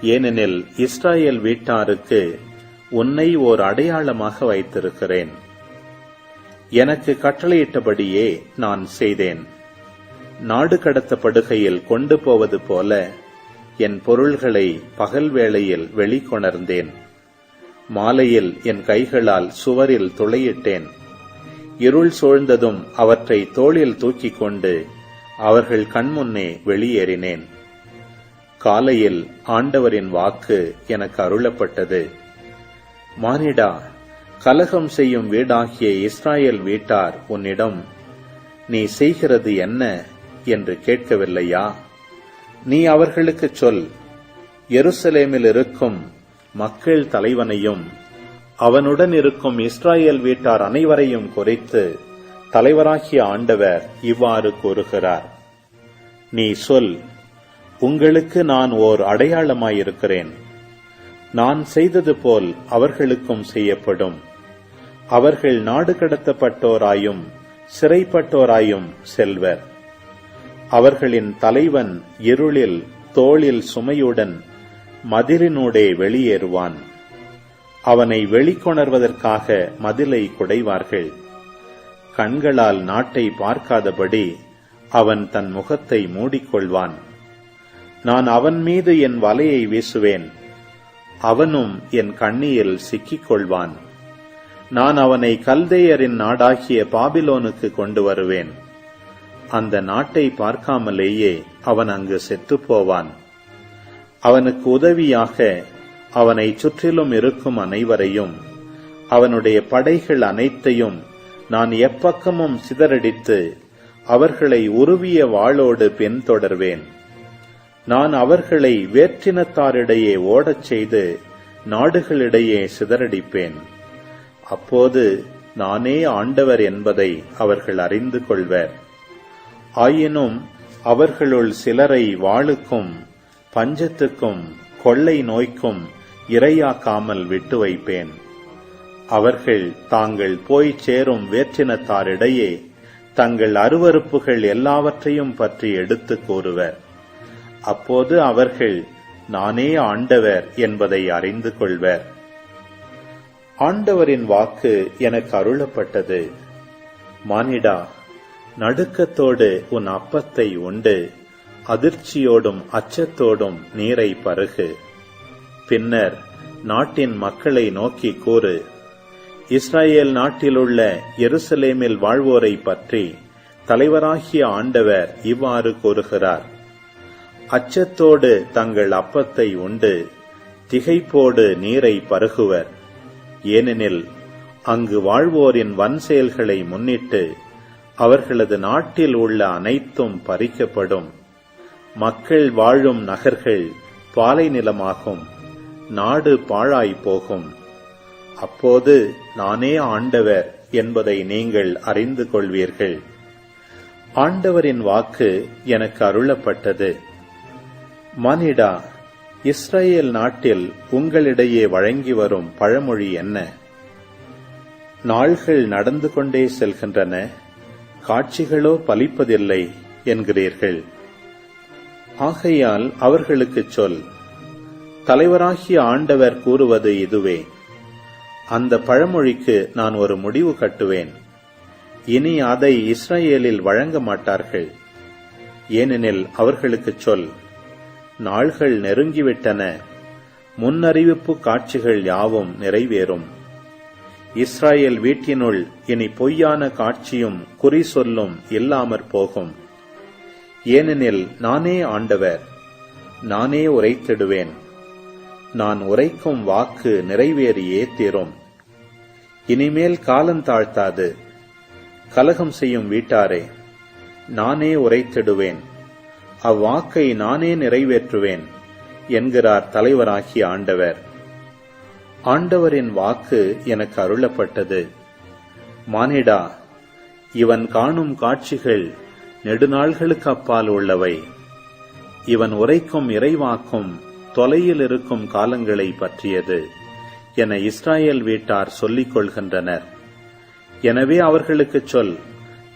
ஏனெனில் இஸ்ராயேல் வீட்டாருக்கு உன்னை ஓர் அடையாளமாக வைத்திருக்கிறேன். எனக்கு கட்டளையிட்டபடியே நான் செய்தேன். நாடு கடத்தப்படுகையில் கொண்டு போவது போல என் பொருள்களை பகல் வேளையில் வெளிக்கொணர்ந்தேன். மாலையில் என் கைகளால் சுவரில் துளையிட்டேன். இருள் சூழ்ந்ததும் அவற்றை தோளில் தூக்கிக் கொண்டு அவர்கள் கண்முன்னே வெளியேறினேன். காலையில் ஆண்டவரின் வாக்கு எனக்கு அருளப்பட்டது. மானிடா, கலகம் செய்யும் வீடாகிய இஸ்ராயேல் வீட்டார் உன்னிடம் நீ செய்கிறது என்ன என்று கேட்கவில்லையா? நீ அவர்களுக்கு சொல், எருசலேமில் இருக்கும் மக்கள் தலைவனையும் அவனுடன் இருக்கும் இஸ்ராயேல் வீட்டார் அனைவரையும் குறித்து தலைவராகிய ஆண்டவர் இவ்வாறு கூறுகிறார். நீ சொல், உங்களுக்கு நான் ஓர் அடையாளமாயிருக்கிறேன். நான் செய்தது போல் அவர்களுக்கும் செய்யப்படும். அவர்கள் நாடு கடத்தப்பட்டோராயும் சிறைப்பட்டோராயும் செல்வர். அவர்களின் தலைவன் இருளில் தோளில் சுமையுடன் மதிலினூடே வெளியேறுவான். அவனை வெளிக்கொணர்வதற்காக மதிலை குடைவார்கள். கண்களால் நாட்டை பார்க்காதபடி அவன் தன் முகத்தை மூடிக்கொள்வான். நான் அவன் மீது என் வலையை வீசுவேன், அவனும் என் கண்ணியில் சிக்கிக் கொள்வான். நான் அவனை கல்தேயரின் நாடாகிய பாபிலோனுக்கு கொண்டு வருவேன். அந்த நாட்டை பார்க்காமலேயே அவன் அங்கு செத்துப்போவான். அவனுக்கு உதவியாக அவனை சுற்றிலும் இருக்கும் அனைவரையும் அவனுடைய படைகள் அனைத்தையும் நான் எப்பக்கமும் சிதறடித்து அவர்களை உருவிய வாளோடு பின்தொடர்வேன். நான் அவர்களை வேற்றினத்தாரிடையே ஓடச் செய்து நாடுகளிடையே சிதறடிப்பேன். அப்போது நானே ஆண்டவர் என்பதை அவர்கள் அறிந்து கொள்வர். ஆயினும் அவர்களுள் சிலரை வாளுக்கும் பஞ்சத்துக்கும் கொள்ளை நோய்க்கும் இரையாக்காமல் விட்டு வைப்பேன். அவர்கள் தாங்கள் போய் சேரும் வேற்றினத்தாரிடையே தங்கள் அருவருப்புகள் எல்லாவற்றையும் பற்றி எடுத்துக் கூறுவர். அப்போது அவர்கள் நானே ஆண்டவர் என்பதை அறிந்து கொள்வர். ஆண்டவரின் வாக்கு எனக்கு அருளப்பட்டது. மானிடா, நடுக்கத்தோடு உன் அப்பத்தை உண்டு அதிர்ச்சியோடும் அச்சத்தோடும் நீரை பருகு. பின்னர் நாட்டின் மக்களை நோக்கி கூறு, இஸ்ரவேல் நாட்டிலுள்ள எருசலேமில் வாழ்வோரை பற்றி தலைவராகிய ஆண்டவர் இவ்வாறு கூறுகிறார். அச்சத்தோடு தங்கள் அப்பத்தை உண்டு திகைப்போடு நீரை பருகுவர். ஏனெனில் அங்கு வாழ்வோரின் வன்செயல்களை முன்னிட்டு அவர்களது நாட்டில் உள்ள அனைத்தும் பறிக்கப்படும். மக்கள் வாழும் நகர்கள் பாலை நிலமாகும், நாடு பாழாய் போகும். அப்போது நானே ஆண்டவர் என்பதை நீங்கள் அறிந்து கொள்வீர்கள். ஆண்டவரின் வாக்கு எனக்கு அருளப்பட்டது. மானிடா, இஸ்ரவேல் நாட்டில் உங்களிடையே வழங்கி வரும் பழமொழி என்ன? நாள்கள் நடந்து கொண்டே செல்கின்றன, காட்சிகளோ பலிப்பதில்லை என்கிறீர்கள். ஆகையால் அவர்களுக்குச் சொல், தலைவராகிய ஆண்டவர் கூறுவது இதுவே. அந்த பழமொழிக்கு நான் ஒரு முடிவு கட்டுவேன். இனி அதை இஸ்ரவேலில் வழங்க மாட்டார்கள். ஏனெனில் அவர்களுக்குச் சொல், நாள்கள் நெருங்கிவிட்டன, முன்னறிவிப்பு காட்சிகள் யாவும் நிறைவேறும். இஸ்ரவேல் வீட்டினுள் இனி பொய்யான காட்சியும் குறி சொல்லும் இல்லாமற் போகும். ஏனெனில் நானே ஆண்டவர், நானே உரைத்திடுவேன். நான் உரைக்கும் வாக்கு நிறைவேறியே தீரும். இனிமேல் காலந்தாழ்த்தாது. கலகம் செய்யும் வீட்டாரே, நானே உரைத்திடுவேன், அவ்வாக்கை நானே நிறைவேற்றுவேன் என்கிறார் தலைவராகிய ஆண்டவர். ஆண்டவரின் வாக்கு எனக்கு அருளப்பட்டது. மானிடா, இவன் காணும் காட்சிகள் நெடுநாள்களுக்கு அப்பால் உள்ளவை. இவன் உரைக்கும் இறைவாக்கும் தொலையில் இருக்கும் காலங்களை பற்றியது என இஸ்ரவேல் வீட்டார் சொல்லிக் கொள்கின்றனர். எனவே அவர்களுக்குச் சொல்,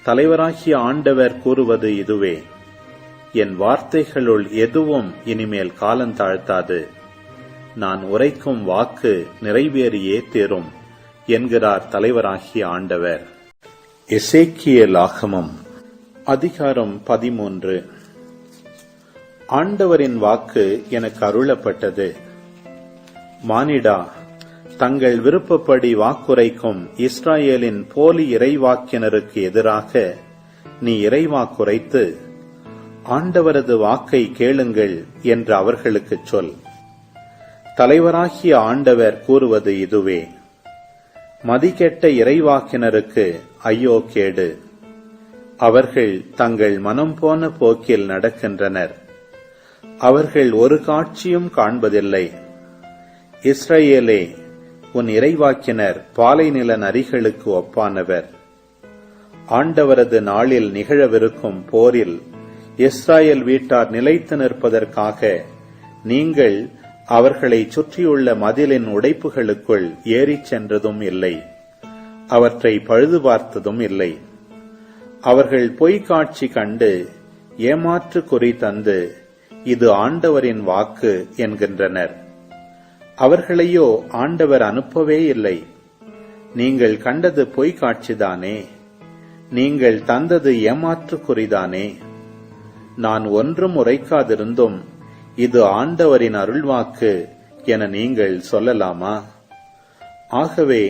தலைவராகிய ஆண்டவர் கூறுவது இதுவே. என் வார்த்தைகளுள் எதுவும் இனிமேல் காலந்தாழ்த்தாது. நான் உரைக்கும் வாக்கு நிறைவேறியே தீரும் என்கிறார் தலைவராகிய ஆண்டவர். எசேக்கியேல் ஆகமம் அதிகாரம் 13. ஆண்டவரின் வாக்கு எனக்கு அருளப்பட்டது. மானிடா, தங்கள் விருப்பப்படி வாக்குரைக்கும் இஸ்ரவேலின் போலி இறைவாக்கினருக்கு எதிராக நீ இறைவாக்குரைத்து, ஆண்டவரது வாக்கை கேளுங்கள் என்று அவர்களுக்குச் சொல். தலைவராகிய ஆண்டவர் கூறுவது இதுவே. மதிகெட்ட இறைவாக்கினருக்கு ஐயோ கேடு! அவர்கள் தங்கள் மனம் போன போக்கில் நடக்கின்றனர். அவர்கள் ஒரு காட்சியும் காண்பதில்லை. இஸ்ரவேலே, உன் இறைவாக்கினர் பாலைநில நரிகளுக்கு ஒப்பானவர். ஆண்டவரது நாளில் நிகழவிருக்கும் போரில் இஸ்ரவேல் வீட்டார் நிலைத்து நிற்பதற்காக நீங்கள் அவர்களை சுற்றியுள்ள மதிலின் உடைப்புகளுக்குள் ஏறிச் சென்றதும் இல்லை, அவற்றை பழுது பார்த்ததும் இல்லை. அவர்கள் பொய்க்காட்சி கண்டு ஏமாற்று குறி தந்து இது ஆண்டவரின் வாக்கு என்கின்றனர். அவர்களையோ ஆண்டவர் அனுப்பவே இல்லை. நீங்கள் கண்டது பொய்க்காட்சிதானே, நீங்கள் தந்தது ஏமாற்று குறிதானே. நான் ஒன்றும் உரைக்காதிருந்தும் இது ஆண்டவரின் அருள்வாக்கு என நீங்கள் சொல்லலாமா? ஆகவே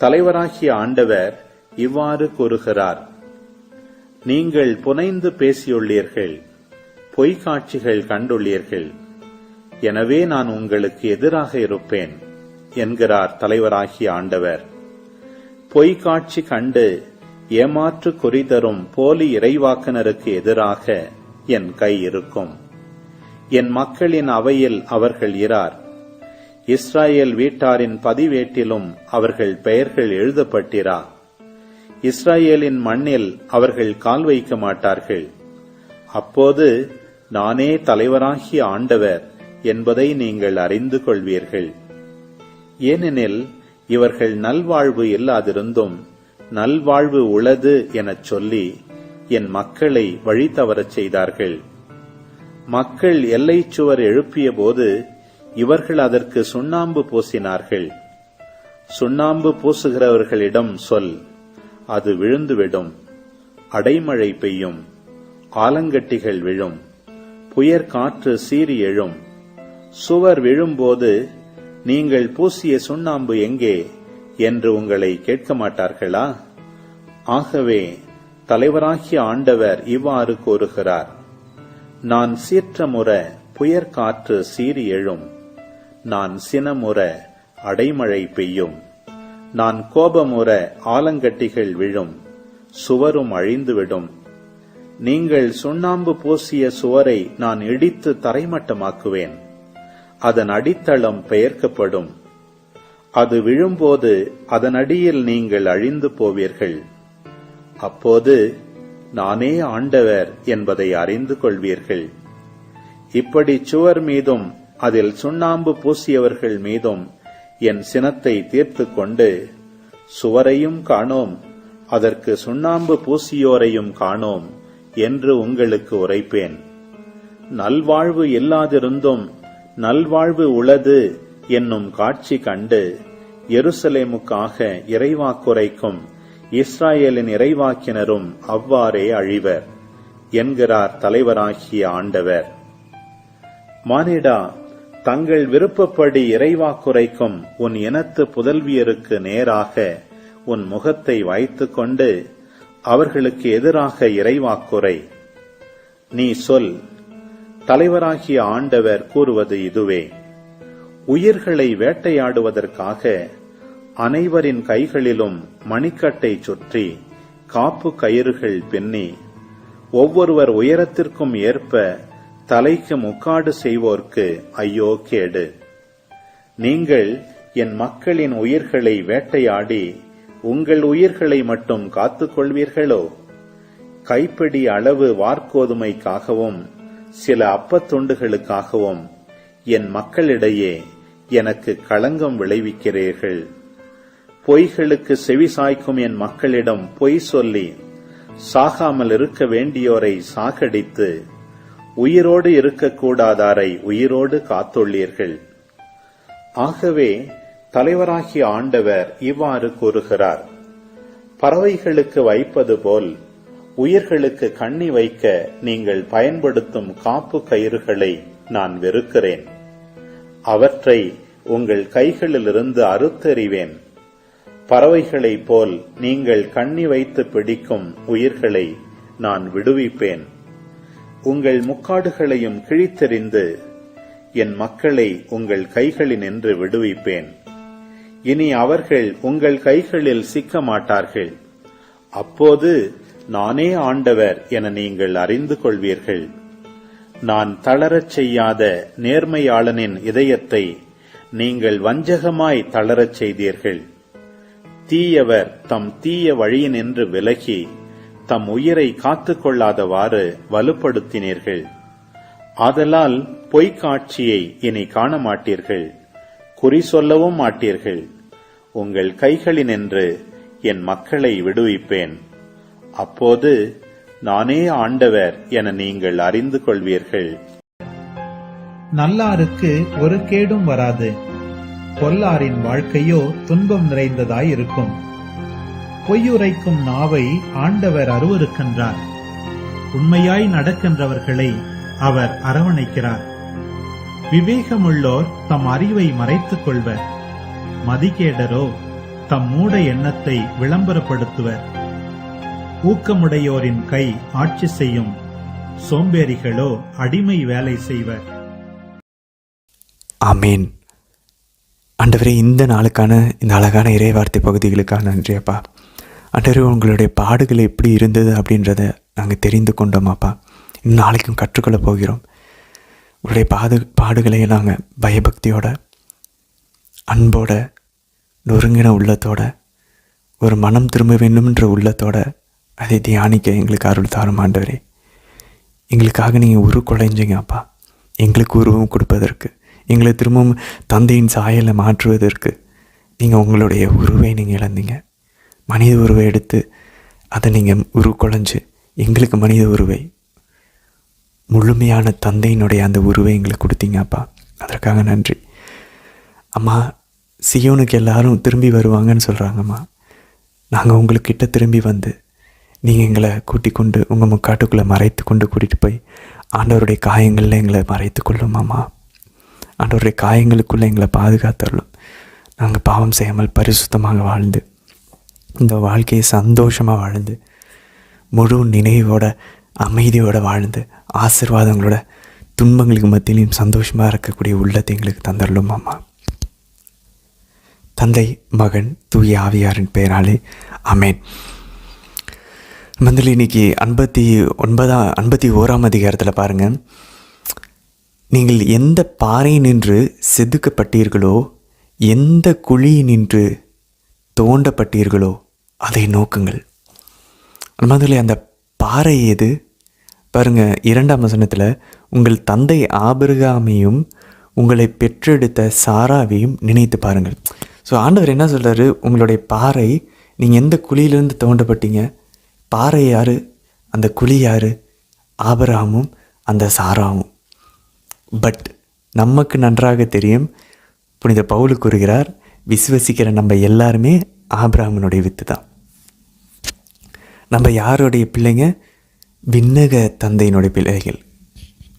தலைவராகிய ஆண்டவர் இவ்வாறு கூறுகிறார். நீங்கள் புனைந்து பேசியுள்ளீர்கள், பொய்க்காட்சிகள் கண்டுள்ளீர்கள். எனவே நான் உங்களுக்கு எதிராக இருப்பேன் என்கிறார் தலைவராகிய ஆண்டவர். பொய்க்காட்சி கண்டு ஏமாற்று குறி தரும் போலி இறைவாக்கினருக்கு எதிராக என் கை இருக்கும். என் மக்களின் அவையில் அவர்கள் இரார். இஸ்ரவேல் வீட்டாரின் பதிவேட்டிலும் அவர்கள் பெயர்கள் எழுதப்பட்டிரா. இஸ்ரவேலின் மண்ணில் அவர்கள் கால் வைக்க மாட்டார்கள். அப்போது நானே தலைவராகிய ஆண்டவர் என்பதை நீங்கள் அறிந்து கொள்வீர்கள். ஏனெனில் இவர்கள் நல்வாழ்வு இல்லாதிருந்தும் நல்வாழ்வு உளது எனச் சொல்லி என் மக்களை வழி தவறச் செய்தார்கள். மக்கள் எல்லைச் சுவர் எழுப்பிய போது இவர்கள் அதற்கு சுண்ணாம்பு பூசினார்கள். சுண்ணாம்பு பூசுகிறவர்களிடம் சொல், அது விழுந்துவிடும். அடைமழை பெய்யும், ஆலங்கட்டிகள் விழும், புயற் காற்று சீறி எழும். சுவர் விழும்போது நீங்கள் பூசிய சுண்ணாம்பு எங்கே என்று உங்களை கேட்க மாட்டார்களா? ஆகவே தலைவராகிய ஆண்டவர் இவ்வாறு கூறுகிறார்: நான் சீற்றமுற புயற் காற்று சீறி எழும், நான் சினமுற அடைமழை பெய்யும், நான் கோபமுற ஆலங்கட்டிகள் விழும், சுவரும் அழிந்துவிடும். நீங்கள் சுண்ணாம்பு பூசிய சுவரை நான் இடித்து தரைமட்டமாக்குவேன், அதன் அடித்தளம் பெயர்க்கப்படும். அது விழும்போது அதன் அடியில் நீங்கள் அழிந்து போவீர்கள். அப்போது நானே ஆண்டவர் என்பதை அறிந்து கொள்வீர்கள். இப்படி சுவர் மீதும் அதில் சுண்ணாம்பு பூசியவர்கள் மீதும் என் சினத்தை தீர்த்து கொண்டு, சுவரையும் காணோம், அதற்கு சுண்ணாம்பு பூசியோரையும் காணோம் என்று உங்களுக்கு உரைப்பேன். நல்வாழ்வு இல்லாதிருந்தும் நல்வாழ்வு உளது என்னும் காட்சி கண்டு எருசலேமுக்காக இறைவாக்குரைக்கும் இஸ்ராயேலின் இறைவாக்கினரும் அவ்வாறே அழிவர் என்கிறார் தலைவராகிய ஆண்டவர். மானிடா, தங்கள் விருப்பப்படி இறைவாக்குரைக்கும் உன் இனத்து புதல்வியருக்கு நேராக உன் முகத்தை வைத்துக் கொண்டு அவர்களுக்கு எதிராக இறைவாக்குரை. நீ சொல், தலைவராகிய ஆண்டவர் கூறுவது இதுவே: உயிர்களை வேட்டையாடுவதற்காக அனைவரின் கைகளிலும் மணிக்கட்டை சுற்றி காப்பு கயிறுகள் பின்னி, ஒவ்வொருவர் உயரத்திற்கும் ஏற்ப தலைக்கு முக்காடு செய்வோர்க்கு ஐயோ கேடு. நீங்கள் என் மக்களின் உயிர்களை வேட்டையாடி உங்கள் உயிர்களை மட்டும் காத்துக் கொள்வீர்களோ? கைப்பிடி அளவு வார்கோதுமைக்காகவும் சில அப்பத்துண்டுகளுக்காகவும் என் மக்களிடையே எனக்கு களங்கம் விளைவிக்கிறீர்கள். பொய்களுக்கு செவிசாய்க்கும் என் மக்களிடம் பொய் சொல்லி சாகாமல் இருக்க வேண்டியோரை சாகடித்து உயிரோடு இருக்கக்கூடாதாரை உயிரோடு காத்துள்ளீர்கள். ஆகவே தலைவராகிய ஆண்டவர் இவ்வாறு கூறுகிறார்: பறவைகளுக்கு வைப்பது போல் உயிர்களுக்கு கண்ணி வைக்க நீங்கள் பயன்படுத்தும் காப்பு கயிறுகளை நான் வெறுக்கிறேன். அவற்றை உங்கள் கைகளிலிருந்து அறுத்தெறிவேன். பறவைகளைப் போல் நீங்கள் கண்ணி வைத்து பிடிக்கும் உயிர்களை நான் விடுவிப்பேன். உங்கள் முக்காடுகளையும் கிழித்தெறிந்து என் மக்களை உங்கள் கைகளினின்று விடுவிப்பேன். இனி அவர்கள் உங்கள் கைகளில் சிக்க மாட்டார்கள். அப்போது நானே ஆண்டவர் என நீங்கள் அறிந்து கொள்வீர்கள். நான் தளரச் செய்யாத நேர்மையாளனின் இதயத்தை நீங்கள் வஞ்சகமாய் தளரச் செய்தீர்கள். தீயவர் தம் தீய வழியினின்று விலகி தம் உயிரை காத்துக் கொள்ளாதவாறு வலுப்படுத்தினீர்கள். ஆதலால் பொய்க்காட்சியை இனி காண மாட்டீர்கள், குறி சொல்லவும் மாட்டீர்கள். உங்கள் கைகளினின்று என் மக்களை விடுவிப்பேன். அப்போது நானே ஆண்டவர் என நீங்கள் அறிந்து கொள்வீர்கள். நல்லாருக்கு ஒரு கேடும் வராது, பொல்லாரின் வாழ்க்கையோ துன்பம் நிறைந்ததாயிருக்கும். பொய்யுரைக்கும் நாவை ஆண்டவர் அருவருக்கின்றார். உண்மையாய் நடக்கின்றவர்களை அவர் அரவணைக்கிறார். விவேகமுள்ளோர் தம் அறிவை மறைத்துக் கொள்வர். மதிகேடரோ தம் மூட எண்ணத்தை விளம்பரப்படுத்துவர். ஊக்கமுடையோரின் கை ஆட்சி செய்யும், சோம்பேறிகளோ அடிமை வேலை செய்வர். ஆமீன். ஆண்டவரே, இந்த நாளுக்கான இந்த அழகான இறைவார்த்தை பகுதிகளுக்காக நன்றியப்பா. ஆண்டவரே, உங்களுடைய பாடுகள் எப்படி இருந்தது அப்படின்றத நாங்கள் தெரிந்து கொண்டோமாப்பா. நாளைக்கும் கற்றுக்கொள்ள போகிறோம். உங்களுடைய பாடுகளை நாங்கள் பயபக்தியோட, அன்போட, நொறுங்கின உள்ளத்தோட, ஒரு மனம் திரும்ப வேண்டும்ன்ற உள்ளத்தோட அதை தியானிக்க எங்களுக்கு அருள் தாரும் ஆண்டவரே. எங்களுக்காக நீங்கள் உருக்குலைஞ்சிங்க அப்பா, எங்களுக்கு உருவம் கொடுப்பதற்கு, எங்களை திரும்பவும் தந்தையின் சாயலை மாற்றுவதற்கு நீங்கள் உங்களுடைய உருவை நீங்கள் இழந்தீங்க. மனித உருவை எடுத்து அதை நீங்கள் உருக்குலைஞ்சு எங்களுக்கு மனித உருவை, முழுமையான தந்தையினுடைய அந்த உருவை எங்களுக்கு கொடுத்தீங்க அப்பா. அதற்காக நன்றி. அம்மா, சியோனுக்கு எல்லாரும் திரும்பி வருவாங்கன்னு சொல்கிறாங்கம்மா. நாங்கள் உங்களுக்கிட்ட திரும்பி வந்து நீங்கள் எங்களை கூட்டிக் கொண்டு உங்கள் முக்காட்டுக்குள்ளே மறைத்து கொண்டு கூட்டிகிட்டு போய் ஆண்டவருடைய காயங்களில் எங்களை மறைத்து கொள்ளுமாம்மா. ஆண்டவருடைய காயங்களுக்குள்ளே எங்களை பாதுகாத்தரலும். நாங்கள் பாவம் செய்யாமல் பரிசுத்தமாக வாழ்ந்து இந்த வாழ்க்கையை சந்தோஷமாக வாழ்ந்து முழு நினைவோட அமைதியோடு வாழ்ந்து ஆசீர்வாதங்களோட துன்பங்களுக்கு மத்தியிலையும் சந்தோஷமாக இருக்கக்கூடிய உள்ளத்தை எங்களுக்கு தந்தரலுமாம்மா. தந்தை, மகன், தூய ஆவியாரின் பெயராலே ஆமென். மந்தில் இன்னைக்கு 51ஆம் அதிகாரத்தில் பாருங்கள், நீங்கள் எந்த பாறை நின்று செதுக்கப்பட்டீர்களோ, எந்த குழி நின்று தோண்டப்பட்டீர்களோ அதை நோக்குங்கள். மந்தில் அந்த பாறை எது பாருங்கள். 2ஆம் வசனத்தில் உங்கள் தந்தை ஆபிரகாமையும் உங்களை பெற்றெடுத்த சாராவையும் நினைத்து பாருங்கள். ஸோ ஆண்டவர் என்ன சொல்கிறாரு, உங்களுடைய பாறை, நீங்கள் எந்த குழியிலேருந்து தோண்டப்பட்டீங்க, பாறை யார், அந்த குழி யார், ஆபிரகாமும் அந்த சாராவும். பட் நமக்கு நன்றாக தெரியும், புனித பவுல் கூறுகிறார், விசுவசிக்கிற நம்ம எல்லாருமே ஆபிரகாமினுடைய வித்து தான். நம்ம யாருடைய பிள்ளைங்க, விண்ணக தந்தையினுடைய பிள்ளைகள்,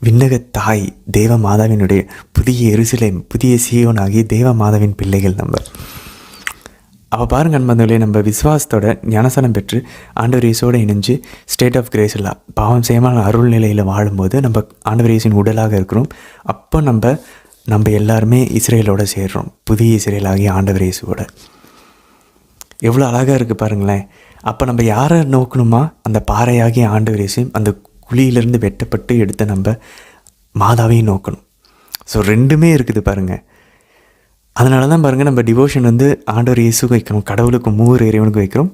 விண்ணக தாய் தேவ மாதாவினுடைய புதிய எருசலேம், புதிய சீயோனாகி தேவ மாதாவின் பிள்ளைகள் நம்ம. அவள் பாருங்க அன்பர்களே, நம்ம விசுவாசத்தோட ஞானஸ்நானம் பெற்று ஆண்டவர் இயேசுவோடு இணைஞ்சு ஸ்டேட் ஆஃப் கிரேஸ் இல்லை பாவம் செய்யாமல் அருள் நிலையில் வாழும்போது நம்ம ஆண்டவர் இயேசுவின் உடலாக இருக்கிறோம். அப்போ நம்ம எல்லாருமே இஸ்ரேலோடு சேர்றோம், புதிய இஸ்ரேலாகி ஆண்டவர் இயேசுவோட. எவ்வளோ அழகாக இருக்குது பாருங்களேன். அப்போ நம்ம யாரை நோக்கணுமா, அந்த பாறையாகி ஆண்டவர் இயேசுவையும் அந்த குழியிலிருந்து வெட்டப்பட்டு எடுத்த நம்ம மாதாவையும் நோக்கணும். ஸோ ரெண்டுமே இருக்குது பாருங்கள். அதனால தான் பாருங்கள், நம்ம டிவோஷன் வந்து ஆண்டவர் இயேசுக்கு வைக்கிறோம், கடவுளுக்கு மூவர் இறைவனுக்கு வைக்கிறோம்,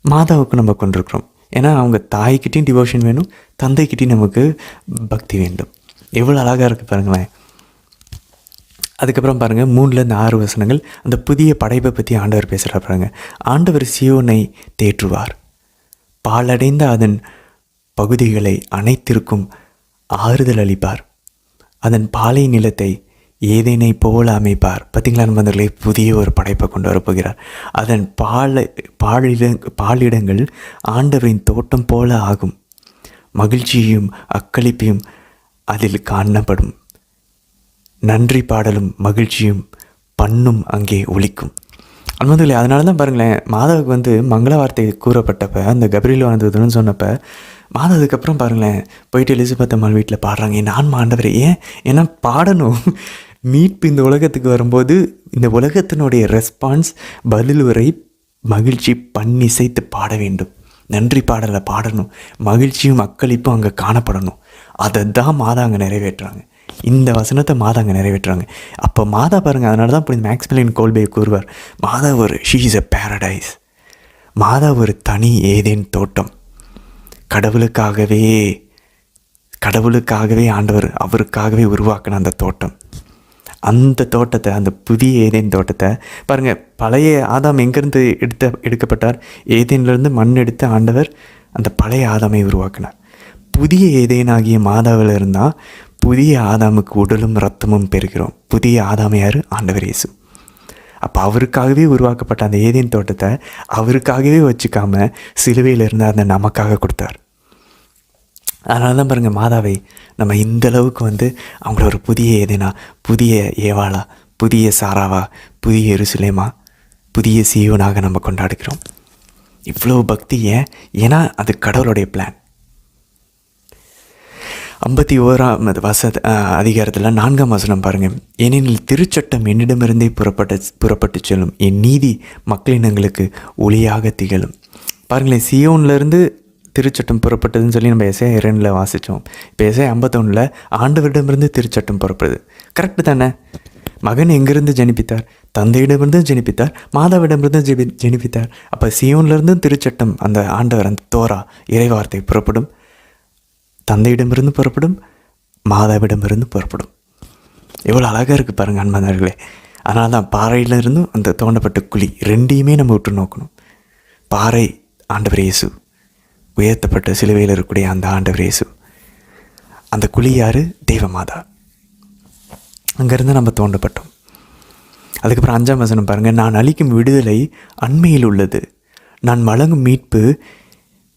மாதாவுக்கு நம்ம கொண்டிருக்கிறோம். ஏன்னா அவங்க தாய்கிட்டையும் டிவோஷன் வேணும், தந்தைக்கிட்டையும் நமக்கு பக்தி வேண்டும். எவ்வளோ அழகாக இருக்குது பாருங்களேன். அதுக்கப்புறம் பாருங்கள் 3-6 வசனங்கள் அந்த புதிய படைப்பை பற்றி ஆண்டவர் பேசுகிறார் பாருங்கள். ஆண்டவர் சியோனை தேற்றுவார், பாழடைந்த அதன் பகுதிகளை அனைத்திற்கும் ஆறுதல் அளிப்பார், அதன் பாலை நிலத்தை ஏதேனை போல அமைப்பார். பார்த்திங்களா நண்பர்களே, புதிய ஒரு படைப்பை கொண்டு வரப்போகிறார். அதன் பாலிடங்கள் ஆண்டவரின் தோட்டம் போல ஆகும், மகிழ்ச்சியும் அக்களிப்பையும் அதில் காணப்படும், நன்றி பாடலும் மகிழ்ச்சியும் பண்ணும் அங்கே ஒலிக்கும். அன்பர்களே, அதனால தான் பாருங்களேன், மாதாவுக்கு வந்து மங்கள வார்த்தை கூறப்பட்டப்போ, அந்த கபிரியேல் வந்ததுன்னு சொன்னப்போ மாதா அதுக்கப்புறம் பாருங்களேன் போயிட்டு எலிசபெத் அம்மாள் வீட்டில் பாடுறாங்க, என் ஆன்மா ஆண்டவரே. ஏன்னா பாடணும். மீட்பு இந்த உலகத்துக்கு வரும்போது இந்த உலகத்தினுடைய ரெஸ்பான்ஸ் பதில் வரை மகிழ்ச்சி பண்ணிசைத்து பாட வேண்டும், நன்றி பாடலை பாடணும், மகிழ்ச்சியும் அக்களிப்பும் அங்கே காணப்படணும். அதை தான் மாதா அங்கே நிறைவேற்றுறாங்க, இந்த வசனத்தை மாதா அங்கே நிறைவேற்றுறாங்க. அப்போ மாதா பாருங்கள், அதனால தான் இப்படி மேக்ஸ்மிலியன் கோல்பே கூறுவார், மாதா ஒரு ஷீ இஸ் எ பேரடைஸ், மாதா ஒரு தனி ஏதேன் தோட்டம். கடவுளுக்காகவே ஆண்டவர் அவருக்காகவே உருவாக்கின அந்த தோட்டம். அந்த தோட்டத்தை, அந்த புதிய ஏதேன் தோட்டத்தை பாருங்கள். பழைய ஆதாம் எங்கேருந்து எடுக்கப்பட்டார், ஏதேன்லேருந்து மண் எடுத்து ஆண்டவர் அந்த பழைய ஆதாமை உருவாக்கினார். புதிய ஏதேனாகிய மாதாவில் இருந்தால் புதிய ஆதாமுக்கு உடலும் இரத்தமும் பெறுகிறோம். புதிய ஆதாம் யார், ஆண்டவர் இயேசு. அப்போ அவருக்காகவே உருவாக்கப்பட்ட அந்த ஏதேன் தோட்டத்தை அவருக்காகவே வச்சுக்காம சிலுவையில் இருந்து அதை நமக்காக கொடுத்தார். அதனால தான் பாருங்கள், மாதாவை நம்ம இந்தளவுக்கு வந்து அவங்கள ஒரு புதிய ஏதேனா, புதிய ஏவாளா, புதிய சாராவா, புதிய எருசலேமா, புதிய சீயோனாக நம்ம கொண்டாடுகிறோம். இவ்வளோ பக்தி ஏன்னா அது கடவுளுடைய பிளான். 51ஆம் அதிகாரத்தில் 4ஆம் வசனம் பாருங்கள். ஏனெனில் திருச்சட்டம் என்னிடமிருந்தே புறப்பட்டு செல்லும், என் நீதி மக்களினங்களுக்கு ஒளியாக திகழும். பாருங்களேன், சியோன்லேருந்து திருச்சட்டம் புறப்பட்டதுன்னு சொல்லி நம்ம எஸ்ஐ 2 வாசித்தோம். இப்போ எஸ்ஐ 51 ஆண்டவரிடமிருந்து திருச்சட்டம் புறப்படுது. கரெக்டு தானே? மகன் எங்கிருந்து ஜனிப்பித்தார், தந்தையிடமிருந்து ஜனிப்பித்தார், மாதாவிடமிருந்து ஜனிப்பித்தார். அப்போ சியோன்லேருந்து திருச்சட்டம், அந்த ஆண்டவர், அந்த தோரா இறைவார்த்தை புறப்படும், தந்தையிடமிருந்து புறப்படும், மாதாவிடமிருந்து புறப்படும். எவ்வளோ அழகாக இருக்குது பாருங்கள் அன்பானவர்களே. அதனால தான் பாறையிலிருந்தும் அந்த தோண்டப்பட்ட குழி ரெண்டையுமே நம்ம விட்டு நோக்கணும். பாறை ஆண்டவர் இயேசு, உயர்த்தப்பட்ட சிலுவையில் இருக்கக்கூடிய அந்த ஆண்டவர் இயேசு. அந்த குழி யார், தெய்வமாதா. அங்கேருந்து நம்ம தோண்டப்பட்டோம். அதுக்கப்புறம் 5ஆம் வசனம் பாருங்கள், நான் அளிக்கும் விடுதலை அண்மையில் உள்ளது, நான் வழங்கும் மீட்பு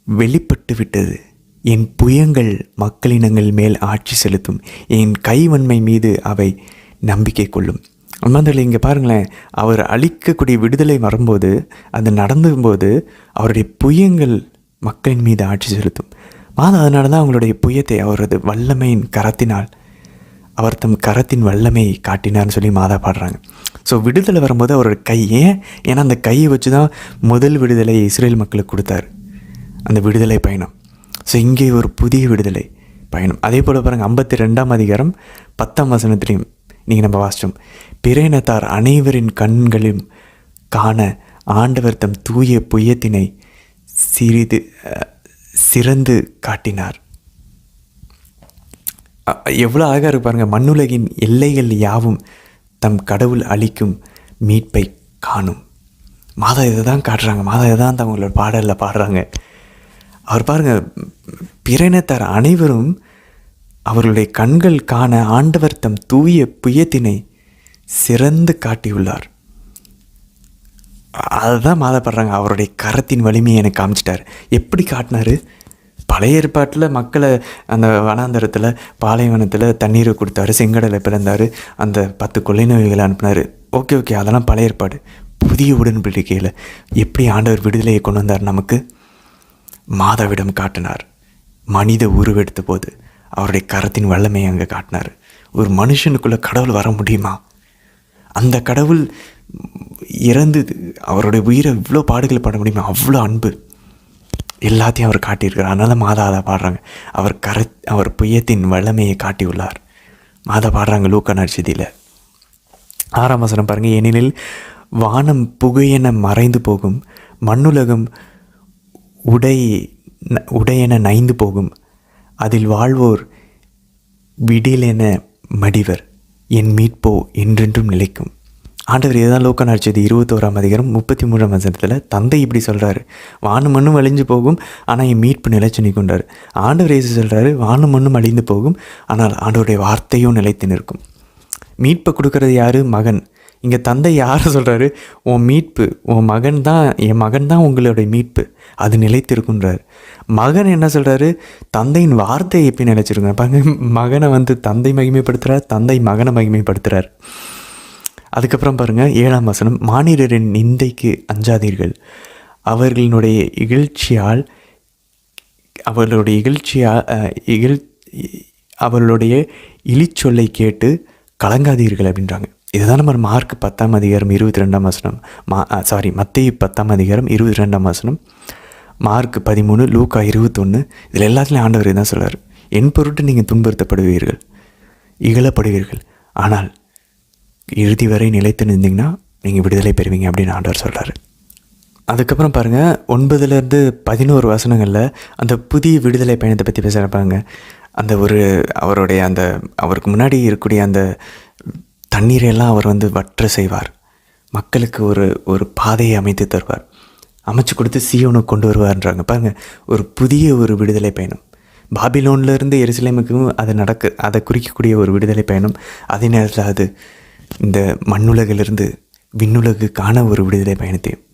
வெளிப்பட்டு விட்டது, என் புயங்கள் மக்களினங்கள் மேல் ஆட்சி செலுத்தும், என் கைவன்மை மீது அவை நம்பிக்கை கொள்ளும். அம்மாதிரி இங்கே பாருங்களேன், அவர் அளிக்கக்கூடிய விடுதலை வரும்போது, அது நடந்தும்போது அவருடைய புயங்கள் மக்களின் மீது ஆட்சி செலுத்தும். அதனால தான் அவங்களுடைய புயத்தை அவரது வல்லமையின் கரத்தினால், அவர் தம் கரத்தின் வல்லமையை காட்டினார்னு சொல்லி மாதா பாடுறாங்க. ஸோ விடுதலை வரும்போது அவரோட கை, ஏன்னா அந்த கையை வச்சு தான் முதல் விடுதலை இஸ்ரேல் மக்களுக்கு கொடுத்தார், அந்த விடுதலை பயணம். ஸோ இங்கே ஒரு புதிய விடுதலை பயணம். அதே போல் பாருங்கள், 52ஆம் அதிகாரம் 10ஆம் வசனத்திலையும் நீங்கள் நம்ம வாசித்தோம், பிறையினத்தார் அனைவரின் கண்களும் காண ஆண்டவர் தம் தூய புயத்தினை சிறந்து காட்டினார். எவ்வளோ அழகாக இருக்கு பாருங்கள், மண்ணுலகின் எல்லைகள் யாவும் தம் கடவுள் அளிக்கும் மீட்பை காணும். மாதா இதை தான் காட்டுறாங்க, மாதா இதை தான் அவங்களோட பாடலில் பாடுறாங்க. அவர் பாருங்கள், பிறையினத்தார் அனைவரும் அவர்களுடைய கண்கள் காண ஆண்டவர் தம் தூய புயத்தினை சிறந்து காட்டியுள்ளார். அதுதான் மாதப்படுறாங்க, அவருடைய கரத்தின் வலிமையை எனக்கு காமிச்சிட்டார். எப்படி காட்டினார்? பழைய ஏற்பாட்டில் மக்களை அந்த வனாந்தரத்தில் பாலைவனத்தில் தண்ணீரை கொடுத்தாரு, செங்கடலை பிறந்தார், அந்த 10 கொள்ளை நோய்களை அனுப்பினார். ஓகே, அதெல்லாம் பழைய ஏற்பாடு. புதிய உடன்படிக்கையில் எப்படி ஆண்டவர் விடுதலையை கொண்டு வந்தார் நமக்கு? மாதாவிடம் காட்டினார். மனித உருவெடுத்த போது அவருடைய கரத்தின் வல்லமையை அங்கே காட்டினார். ஒரு மனுஷனுக்குள்ளே கடவுள் வர முடியுமா? அந்த கடவுள் இறந்து அவருடைய உயிரை இவ்வளோ பாடுகள் பட முடியுமா? அவ்வளோ அன்பு எல்லாத்தையும் அவர் காட்டியிருக்கிறார். அதனால் மாதா அதை பாடுறாங்க, அவர் புயத்தின் வல்லமையை காட்டியுள்ளார். மாதா பாடுறாங்க லூக்கா நற்செய்தியில் 6ஆம் வசனம் பாருங்கள், ஏனெனில் வானம் புகையென மறைந்து போகும், மண்ணுலகம் உடையென நைந்து போகும், அதில் வாழ்வோர் விடிலென மடிவர், என் மீட்போ என்றென்றும் நிலைக்கும். ஆண்டவர் இதுதான் லூக்கா நற்செய்தி 21ஆம் அதிகாரம் 33ஆம் வசனத்தில் தந்தை இப்படி சொல்கிறாரு, வானம் மண்ணும் அழிஞ்சு போகும் ஆனால் என் மீட்பு நிலைச்சு நிற்கின்றார். ஆண்டவர் இயேசு சொல்கிறாரு, வானம் மண்ணும் அழிந்து போகும் ஆனால் ஆண்டவருடைய வார்த்தையும் நிலைத்து நிற்கும். மீட்பை கொடுக்கறது யார்? மகன். இங்கே தந்தை யாரை சொல்கிறாரு? உன் மீட்பு, உன் மகன் தான், என் மகன் தான் உங்களுடைய மீட்பு, அது நிலைத்திருக்குன்றார். மகன் என்ன சொல்கிறாரு? தந்தையின் வார்த்தையை எப்படி நிலைச்சிருங்க பாருங்க. மகனை தந்தை மகிமைப்படுத்துகிறார், தந்தை மகனை மகிமைப்படுத்துகிறார். அதுக்கப்புறம் பாருங்கள் 7ஆம் வசனம், மானிடரின் நிந்தைக்கு அஞ்சாதீர்கள், அவர்களுடைய இழிச்சொல்லை கேட்டு கலங்காதீர்கள் அப்படின்றாங்க. இதுதான் நம்ம மார்க் 10ஆம் அதிகாரம் 22ஆம் வசனம், மத்தேயு 10ஆம் அதிகாரம் 22ஆம் வசனம், மார்க் 13, லூக்கா 21, இதில் எல்லாத்துலேயும் ஆண்டவர் தான் சொல்கிறார், என் பொருட்டு நீங்கள் துன்புறுத்தப்படுவீர்கள், இகழப்படுவீர்கள், ஆனால் இறுதி வரை நிலைத்து நின்றீங்கன்னா நீங்கள் விடுதலை பெறுவீங்க அப்படின்னு ஆண்டவர் சொல்கிறார். அதுக்கப்புறம் பாருங்கள் 9லேருந்து 11 வசனங்களில் அந்த புதிய விடுதலை பயணத்தை பற்றி பேசுகிறப்பாங்க. அந்த அவருடைய அவருக்கு முன்னாடி இருக்கக்கூடிய அந்த தண்ணீரையெல்லாம் அவர் வற்ற செய்வார், மக்களுக்கு ஒரு பாதையை அமைத்து தருவார், அமைச்சு கொடுத்து சீயோனுக்கு கொண்டு வருவார்ன்றாங்க. பாருங்கள், ஒரு புதிய விடுதலை பயணம். பாபிலோன்லேருந்து எருசலேமுக்கும் அதை குறிக்கக்கூடிய ஒரு விடுதலை பயணம். அதே நேரத்தில் அது இந்த மண்ணுலகிலிருந்து விண்ணுலகுக்கான ஒரு விடுதலை பயணத்தையும்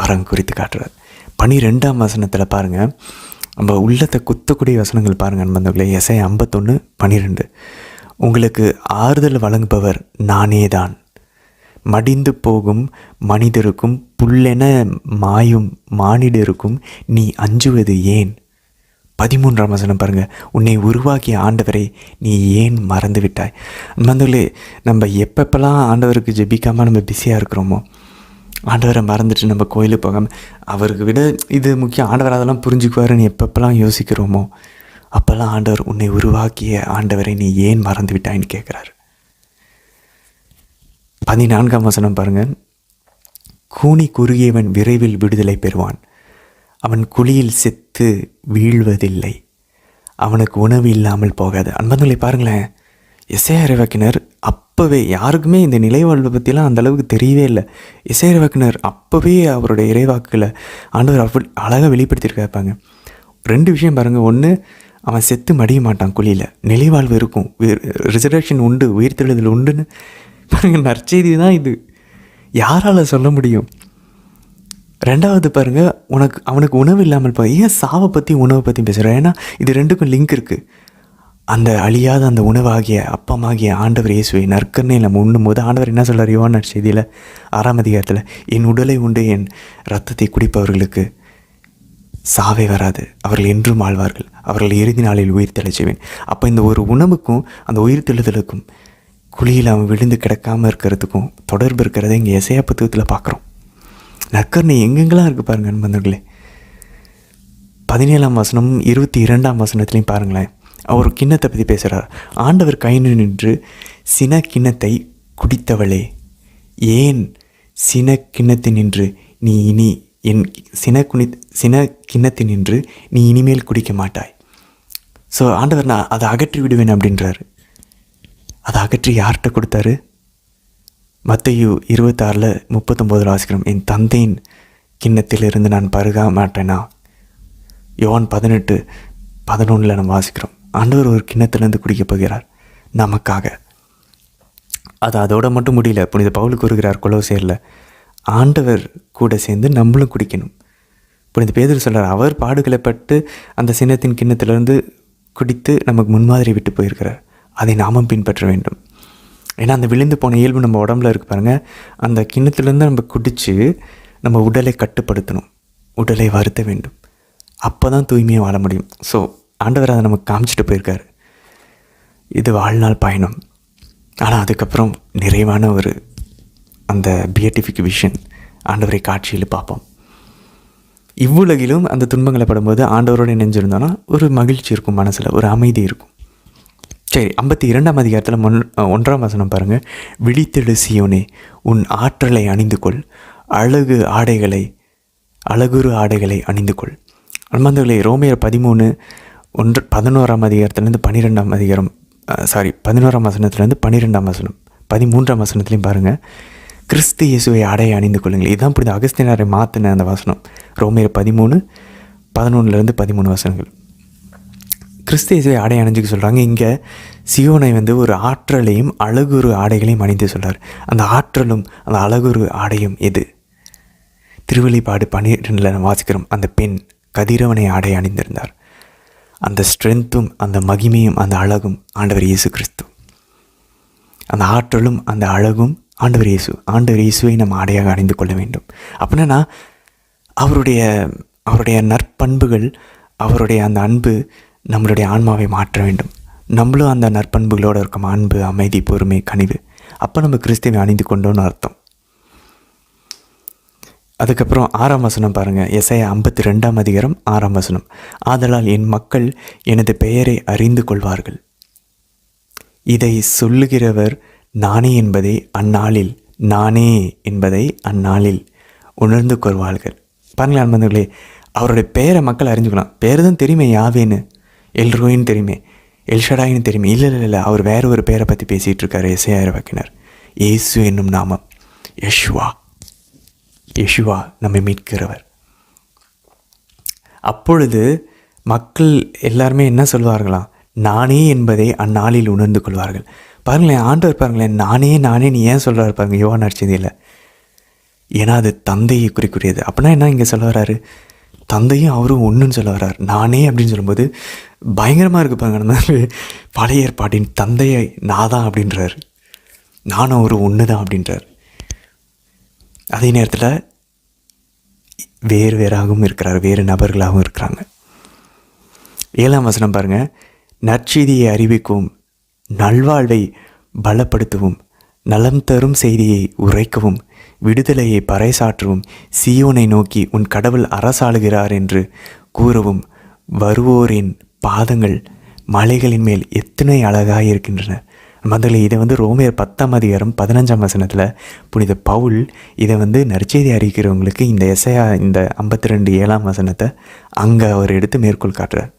அரங்கு குறித்து காட்டுறார். 12ஆம் வசனத்தில் பாருங்கள், நம்ம உள்ளத்தை குத்தக்கூடிய வசனங்கள் பாருங்கள் நண்பர்களே. எசையா 51:12, உங்களுக்கு ஆறுதல் வழங்குபவர் நானே தான், மடிந்து போகும் மனிதருக்கும் புல்லென மாயும் மானிடருக்கும் நீ அஞ்சுவது ஏன்? 13ஆம் வசனம் பாருங்கள், உன்னை உருவாக்கிய ஆண்டவரை நீ ஏன் மறந்து விட்டாய்? நண்பர்களே, நம்ம எப்பப்பெல்லாம் ஆண்டவருக்கு ஜெபிக்காமல் நம்ம பிஸியாக இருக்கிறோமோ, ஆண்டவரை மறந்துட்டு நம்ம கோயிலுக்கு போகாமல், அவருக்கு விட இது முக்கியம், ஆண்டவர் அதெல்லாம் புரிஞ்சுக்குவாருன்னு எப்பப்பெல்லாம் யோசிக்கிறோமோ, அப்போல்லாம் ஆண்டவர் உன்னை உருவாக்கிய ஆண்டவரை நீ ஏன் மறந்து விட்டாயின்னு கேட்குறாரு. 14ஆம் வசனம் பாருங்கள், கூனி குறுகியவன் விரைவில் விடுதலை பெறுவான், அவன் குழியில் செத்து வீழ்வதில்லை, அவனுக்கு உணவு இல்லாமல் போகாது. அன்பர்களை பாருங்களேன், எசேயா இறைவாக்கினர் அப்போவே, யாருக்குமே இந்த நிலைவாழ்வை பற்றிலாம் அந்தளவுக்கு தெரியவே இல்லை. எசேயா இறைவாக்கினர் அப்போவே அவருடைய இறைவாக்குகளை ஆண்டவர் அழகாக வெளிப்படுத்தியிருக்காப்பாங்க. 2 விஷயம் பாருங்கள். ஒன்று, அவன் செத்து மடிய மாட்டான், குழியில் நிலைவாழ்வு இருக்கும், ரிசர்வேஷன் உண்டு, உயிர்த்தெழுதல் உண்டுன்னு பாருங்கள். நற்செய்தி தான் இது. யாரால் சொல்ல முடியும்? ரெண்டாவது பாருங்கள், அவனுக்கு உணவு இல்லாமல் ஏன் சாவை பற்றி உணவை பற்றி பேசுகிறேன்? ஏன்னா இது ரெண்டுக்கும் லிங்க் இருக்குது. அந்த அழியாத அந்த உணவாகிய அப்பமாகிய ஆண்டவர் இயேசுவை நற்கருணையில் நம்ம உண்ணும் போது ஆண்டவர் என்ன சொல்கிறார்? யோவான் நற்செய்தியில் 6ஆம் அதிகாரத்தில், என் உடலை உண்டு என் இரத்தத்தை குடிப்பவர்களுக்கு சாவே வராது, அவர்கள் என்றும் ஆழ்வார்கள், அவர்கள் இறுதி நாளில் உயிர் தெளிச்சுவேன். அப்போ இந்த ஒரு உணவுக்கும் அந்த உயிர் தெழுதலுக்கும் குழியில் அவன் விழுந்து கிடக்காமல் இருக்கிறதுக்கும் தொடர்பு இருக்கிறத இங்கே எசையா புத்தகத்தில் பார்க்குறோம். நற்கருணை எங்கெங்கெல்லாம் இருக்குது பாருங்கள் நண்பர்களே. 17ஆம் வசனம் 22ஆம் வசனத்துலையும் பாருங்களேன், அவர் கிண்ணத்தை பற்றி பேசுகிறார். ஆண்டவர் கை நின்று சின கிண்ணத்தை குடித்தவளே, ஏன் சின கிண்ணத்தினின்று நீ இனி என் சின கிண்ணத்தினின்று நீ இனிமேல் குடிக்க மாட்டாய். ஸோ ஆண்டவர் நான் அதை அகற்றி விடுவேன் அப்படின்றாரு. அதை அகற்றி யார்கிட்ட கொடுத்தாரு? மத்தேயு 26:39 வாசிக்கிறோம், என் தந்தையின் கிண்ணத்திலிருந்து நான் பருக மாட்டேனா. யோவான் 18:11 நம்ம வாசிக்கிறோம், ஆண்டவர் ஒரு கிண்ணத்திலேருந்து குடிக்கப் போகிறார் நமக்காக. அது அதோட மட்டும் முடியல. புனித பவுல் கூறுகிறார் கொலோசியரில், ஆண்டவர் கூட சேர்ந்து நம்மளும் குடிக்கணும். புனித பேதுரு சொல்கிறார், அவர் பாடுகளைப்பட்டு அந்த சின்னத்தின் கிண்ணத்திலேருந்து குடித்து நமக்கு முன்மாதிரி விட்டு போயிருக்கிறார். அதை நாமும் பின்பற்ற வேண்டும். ஏன்னா அந்த விழுந்து போன இயல்பு நம்ம உடம்புல இருக்கு பாருங்கள், அந்த கிண்ணத்துலேருந்து நம்ம குடித்து நம்ம உடலை கட்டுப்படுத்தணும், உடலை வருத்த வேண்டும். அப்போ தான் தூய்மையாக வாழ முடியும். ஸோ ஆண்டவர் அதை நமக்கு காமிச்சிட்டு போயிருக்காரு. இது வாழ்நாள் பயணம். ஆனால் அதுக்கப்புறம் நிறைவான ஒரு அந்த பியட்டிஃபிக் விஷன் ஆண்டவரை காட்சியில் பார்ப்போம். இவ்வுலகிலும் அந்த துன்பங்களை படும்போது ஆண்டவரோடு இணைஞ்சிருந்தோன்னா ஒரு மகிழ்ச்சி இருக்கும், மனசில் ஒரு அமைதி இருக்கும். சரி, 52ஆம் அதிகாரத்தில் 1ஆம் வசனம் பாருங்கள், விழித்தெழு சீயோனே, உன் ஆற்றலை அணிந்து கொள், அழகுரு ஆடைகளை அணிந்து கொள். அன்பார்ந்தவர்களே, ரோமையர் 11ஆம் அதிகாரத்துலேருந்து 12ஆம் அதிகாரம் 11ஆம் வசனத்துலேருந்து 12ஆம் வசனம் 13ஆம் வசனத்துலேயும் பாருங்கள், கிறிஸ்து இயேசுவை ஆடையை அணிந்து கொள்ளுங்கள். இதுதான் புரியுது அகஸ்தினாரை மாற்றின அந்த வசனம். ரோமையர் 13:11 13 வசனங்கள். கிறிஸ்து இயேசுவை ஆடை அணிஞ்சுக்க சொல்கிறாங்க. இங்கே சியோனை ஒரு ஆற்றலையும் அழகுரு ஆடைகளையும் அணிந்து சொல்கிறார். அந்த ஆற்றலும் அந்த அழகுரு ஆடையும் எது? திருவெளிப்பாடு 12 நம்ம வாசிக்கிறோம், அந்த பெண் கதிரவனை ஆடை அணிந்திருந்தார். அந்த ஸ்ட்ரென்த்தும் அந்த மகிமையும் அந்த அழகும் ஆண்டவர் இயேசு கிறிஸ்து. அந்த ஆற்றலும் அந்த அழகும் ஆண்டவர் இயேசுவை நம்ம ஆடையாக அணிந்து கொள்ள வேண்டும். அப்படின்னா அவருடைய நற்பண்புகள், அவருடைய அந்த அன்பு நம்மளுடைய ஆன்மாவை மாற்ற வேண்டும். நம்மளும் அந்த நற்பண்புகளோடு இருக்கோம், அன்பு, அமைதி, பொறுமை, கனிவு. அப்போ நம்ம கிறிஸ்துவை அணிந்து கொண்டோன்னு அர்த்தம். அதுக்கப்புறம் 6ஆம் வசனம் பாருங்கள், எசையா 52ஆம் அதிகாரம் 6ஆம் வசனம், ஆதலால் என் மக்கள் எனது பெயரை அறிந்து கொள்வார்கள், இதை சொல்லுகிறவர் நானே என்பதை அந்நாளில் உணர்ந்து கொள்வார்கள். பாருங்களேன் அன்பர்களே, அவருடைய பெயரை மக்கள் அறிஞ்சுக்கலாம். பேர் தான் தெரியுமே, யாவேன்னு, எல்ரோயின்னு தெரியுமே, எல்ஷடாயின்னு தெரியுமே. இல்லை, அவர் வேற ஒரு பேரை பற்றி பேசிகிட்டு இருக்காரு. எசையா இறைவாக்கினர், இயேசு என்னும் நாமம், யெஷுவா நம்மை மீட்கிறவர். அப்பொழுது மக்கள் எல்லாருமே என்ன சொல்வார்களாம்? நானே என்பதை அந்நாளில் உணர்ந்து கொள்வார்கள். பாருங்களேன், ஆண்டவர் பாருங்களேன், நானே நீ ஏன் சொல்கிறாரு பாருங்க யோவான் நற்செய்தியில். ஏன்னா அது தந்தையை குறிக்கூடியது. அப்படின்னா என்ன இங்கே சொல்ல வர்றாரு? தந்தையும் அவரும் ஒன்றுன்னு சொல்ல வர்றார். நானே அப்படின்னு சொல்லும்போது பயங்கரமாக இருக்குது பாருங்க. அந்த பழைய ஏற்பாட்டின் தந்தையை நான் தான் அப்படின்றார், நானும் அவரும் ஒன்று தான் அப்படின்றார். அதே நேரத்தில் வேறாகவும் இருக்கிறார், வேறு நபர்களாகவும் இருக்கிறாங்க. 7ஆம் வசனம் பாருங்கள், நற்செய்தியை அறிவிக்கவும், நல்வாழ்வை பலப்படுத்தவும், நலம் தரும் செய்தியை உரைக்கவும், விடுதலையை பறைசாற்றவும், சீயோனை நோக்கி உன் கடவுள் அரசாளுகிறார் என்று கூறவும், வருவோரின் பாதங்கள் மலைகளின் மேல் எத்தனை அழகாக இருக்கின்றன. மதங்களை இதை ரோமையர் 10ஆம் அதிகாரம் 15ஆம் வசனத்தில் புனித பவுல் இதை நற்செய்தி அறிவிக்கிறவங்களுக்கு இந்த எசையா இந்த 52 7ஆம் வசனத்தை அங்கே அவர் எடுத்து மேற்கோள் காட்டுறார்.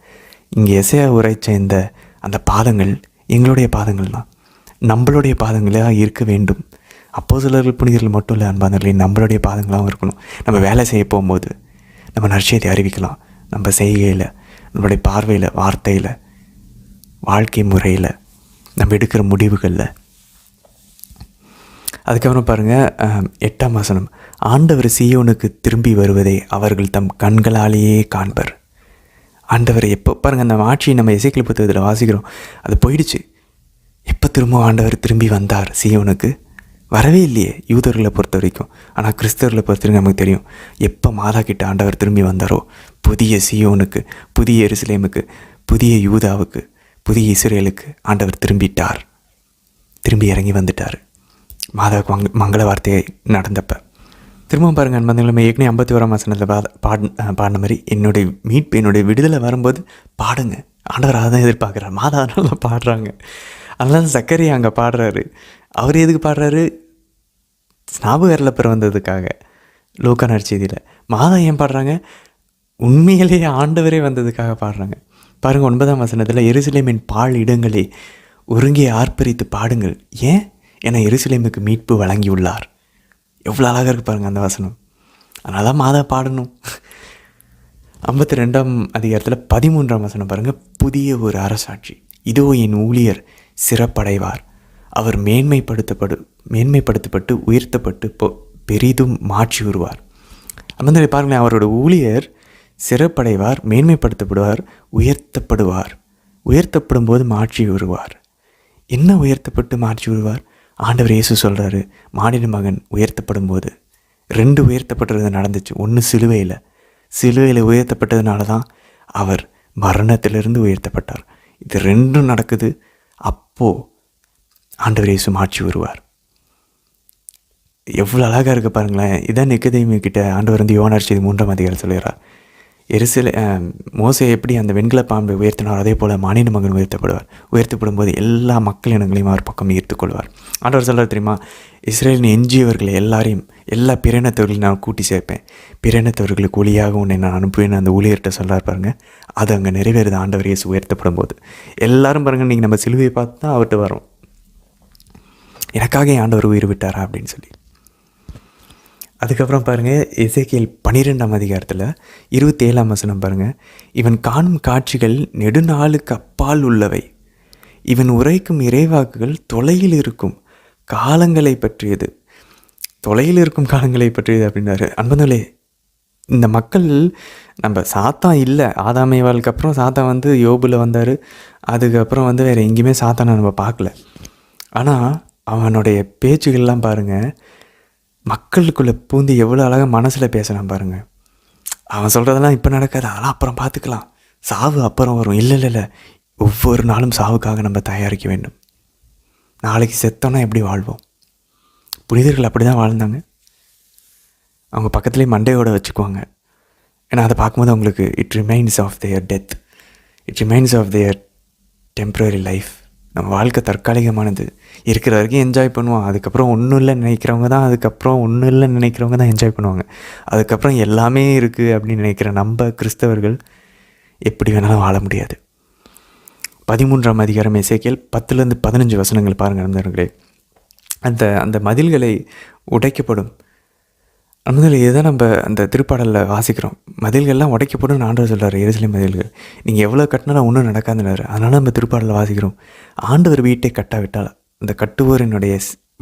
இங்கே எசையா உரைச்ச அந்த பாதங்கள் எங்களுடைய பாதங்கள் தான், நம்மளுடைய பாதங்களாக இருக்க வேண்டும். அப்போஸ்தலர்கள் புனிதர்கள் மட்டும் இல்லை அன்பானவர்களே, நம்மளுடைய பாதங்களாகவும் இருக்கணும். நம்ம வேலை செய்ய போகும்போது நம்ம நற்செய்தி அறிவிக்கலாம். நம்ம செய்கையில், நம்மளுடைய பார்வையில், வார்த்தையில், வாழ்க்கை முறையில், நம்ம எடுக்கிற முடிவுகளில். அதுக்கப்புறம் பாருங்கள் 8ஆம் வசனம், ஆண்டவர் சீயோனுக்கு திரும்பி வருவதை அவர்கள் தம் கண்களாலேயே காண்பர். ஆண்டவர் எப்போ பாருங்கள், அந்த ஆட்சி நம்ம எசேக்கியேல் புத்தகத்தில் வாசிக்கிறோம், அது போயிடுச்சு. எப்போ திரும்ப ஆண்டவர் திரும்பி வந்தார் சீயோனுக்கு? வரவே இல்லையே யூதர்களை பொறுத்த வரைக்கும். ஆனால் கிறிஸ்தவர்களை பொறுத்த வரைக்கும் நமக்கு தெரியும், எப்போ மாதா கிட்ட ஆண்டவர் திரும்பி வந்தாரோ, புதிய சீயோனுக்கு, புதிய எருசலேமுக்கு, புதிய யூதாவுக்கு, புதிய இஸ்ரேலுக்கு ஆண்டவர் திரும்பிட்டார், திரும்பி இறங்கி வந்துட்டார் மாதாவுக்கு மங்கள வார்த்தையை நடந்தப்ப. திரும்ப பாருங்கள் அன்பந்தங்களை, ஏற்கனவே 51ஆம் வசனத்தில் பாடின மாதிரி என்னுடைய மீட்பு, என்னுடைய விடுதலை வரும்போது பாடுங்க. ஆண்டவர் அதை தான் எதிர்பார்க்குறாரு. மாதா அதனால பாடுறாங்க. அதனால சக்கரையா அங்கே பாடுறாரு. அவர் எதுக்கு பாடுறாரு? ஸ்நாபகரில் பிறந்ததுக்காக. லூக்கா நற்செய்தியில் மாதா ஏன் பாடுறாங்க? உண்மையிலேயே ஆண்டவரே வந்ததுக்காக பாடுறாங்க. பாருங்கள் 9ஆம் வசனத்தில், எருசலேமின் பால் இடங்களே ஒருங்கே ஆர்ப்பரித்து பாடுங்கள். ஏன்? ஏன்னா எருசலேமுக்கு மீட்பு வழங்கியுள்ளார். எவ்வளோ அழகாக இருக்குது பாருங்கள் அந்த வசனம். அதனால தான் மாதா பாடணும். 52ஆம் அதிகாரத்தில் 13ஆம் வசனம் பாருங்கள், புதிய ஒரு அரசாட்சி. இதோ என் ஊழியர் சிறப்படைவார், அவர் மேன்மைப்படுத்தப்பட்டு உயர்த்தப்பட்டு பெரிதும் மாற்றி வருவார். அந்த பாருங்களேன், அவரோட ஊழியர் சிறப்படைவார், மேன்மைப்படுத்தப்படுவார், உயர்த்தப்படும் போது மாற்றி வருவார். என்ன உயர்த்தப்பட்டு மாற்றி வருவார்? ஆண்டவர் இயேசு சொல்கிறாரு, மானிட மகன் உயர்த்தப்படும் போது 2 உயர்த்தப்பட்டது நடந்துச்சு. ஒன்று சிலுவையில் உயர்த்தப்பட்டதுனால தான் அவர் மரணத்திலிருந்து உயர்த்தப்பட்டார். இது 2 நடக்குது. அப்போது ஆண்டவர் இயேசு மாற்றி வருவார். எவ்வளோ அழகாக இருக்குது பாருங்களேன். இதான் நிக்கதேமு கிட்ட ஆண்டவர் வந்து யோவான் நற்செய்தி 3ஆம் அதிகாரம் சொல்கிறார், மோசே எப்படி அந்த வெண்கல பாம்பை உயர்த்தினார், அதே போல் மானிட மகன் உயர்த்தப்படும் போது எல்லா மக்கள் இனங்களையும் அவர் பக்கம் ஈர்த்துக்கொள்வார். ஆண்டவர் சொல்கிறார் தெரியுமா, இஸ்ரேலின் எஞ்சியவர்களை எல்லாரையும், எல்லா பிறனத்தவர்களையும் நான் கூட்டி சேர்ப்பேன், பிறனத்தவர்களுக்கு ஒளியாக உன்னை நான் அனுப்புவேன்னு அந்த ஊழியர்கிட்ட சொல்கிறார் பாருங்கள். அது அங்கே நிறைவேறுது. ஆண்டவர் இயேசு உயர்த்தப்படும் போது எல்லாரும் பாருங்கள், நீங்கள் நம்ம சிலுவையை பார்த்து தான் அவர்கிட்ட வரோம், எனக்காக என் ஆண்டவர் உயிர் விட்டாரா அப்படின்னு சொல்லி. அதுக்கப்புறம் பாருங்கள் எசேக்கியேல் 12ஆம் அதிகாரத்தில் 27ஆம் வசனம் பாருங்கள், இவன் காணும் காட்சிகள் நெடுநாளுக்கு அப்பால் உள்ளவை, இவன் உரைக்கும் இறைவாக்குகள் தொலையில் இருக்கும் காலங்களை பற்றியது. தொலையில் இருக்கும் காலங்களை பற்றியது அப்படின்னாரு. அன்பர்களே, இந்த மக்கள் நம்ம சாத்தான் இல்லை, ஆதாமேவாளுக்கு அப்புறம் சாத்தான் வந்து யோபுல வந்தார். அதுக்கப்புறம் வந்து வேறு எங்கேயுமே சாத்தானை நம்ம பார்க்கல. ஆனால் அவனுடைய பேச்சுகள்லாம் பாருங்கள், மக்களுக்குள்ளே பூந்து எவ்வளோ அழகாக மனசில் பேசலாம் பாருங்கள். அவன் சொல்கிறதெல்லாம் இப்போ நடக்காது, அதெல்லாம் அப்புறம் பார்த்துக்கலாம், சாவு அப்புறம் வரும். இல்லை, ஒவ்வொரு நாளும் சாவுக்காக நம்ம தயாரிக்க வேண்டும். நாளைக்கு செத்தோன்னா எப்படி வாழ்வோம்? புனிதர்கள் அப்படி தான் வாழ்ந்தாங்க. அவங்க பக்கத்துலேயே மண்டையோடு வச்சுக்குவாங்க. ஏன்னா அதை பார்க்கும்போது அவங்களுக்கு it remains of their death, it remains of their temporary life. நம்ம வாழ்க்கை தற்காலிகமானது, இருக்கிற வரைக்கும் என்ஜாய் பண்ணுவோம். அதுக்கப்புறம் ஒன்றும் இல்லைன்னு நினைக்கிறவங்க தான் என்ஜாய் பண்ணுவாங்க. அதுக்கப்புறம் எல்லாமே இருக்குது அப்படின்னு நினைக்கிற நம்ம கிறிஸ்தவர்கள் எப்படி வேணாலும் வாழ முடியாது. 13ஆம் அதிகாரம் எசேக்கியேல் 10லேருந்து 15 வசனங்கள் பாருங்கள் நண்பர்களே. அந்த மதில்களை உடைக்கப்படும். அதனால இதுதான் நம்ம அந்த திருப்பாடலில் வாசிக்கிறோம், மதில்கள்லாம் உடைக்கப்படும் ஆண்டவர் சொல்கிறார். எருசலேம் மதில்கள் நீங்கள் எவ்வளோ கட்டினாலும் ஒன்றும் நடக்காதுன்னாரு. அதனால் நம்ம திருப்பாடலில் வாசிக்கிறோம், ஆண்டவர் வீட்டை கட்டாவிட்டால் அந்த கட்டுவோரினுடைய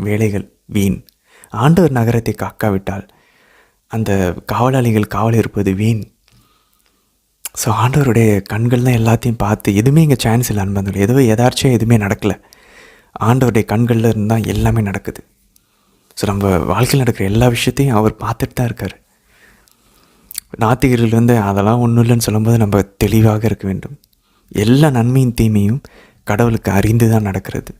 வேலைகள் வீண், ஆண்டவர் நகரத்தை காக்காவிட்டால் அந்த காவலாளிகள் காவல் இருப்பது வீண். ஸோ ஆண்டவருடைய கண்கள் தான் எல்லாத்தையும் பார்த்து, எதுவுமே இங்கே சான்ஸ் இல்லை அன்பந்தோம், ஏதோ எதாச்சும் எதுவுமே நடக்கலை, ஆண்டவருடைய கண்களில் இருந்தால் எல்லாமே நடக்குது. ஸோ நம்ம வாழ்க்கையில் நடக்கிற எல்லா விஷயத்தையும் அவர் பார்த்துட்டு தான் இருக்கார். நாத்திகர்கள் வந்து அதெல்லாம் ஒன்றும் இல்லைன்னு சொல்லும்போது நம்ம தெளிவாக இருக்க வேண்டும். எல்லா நன்மையும் தீமையும் கடவுளுக்கு அறிந்து தான் நடக்கிறது.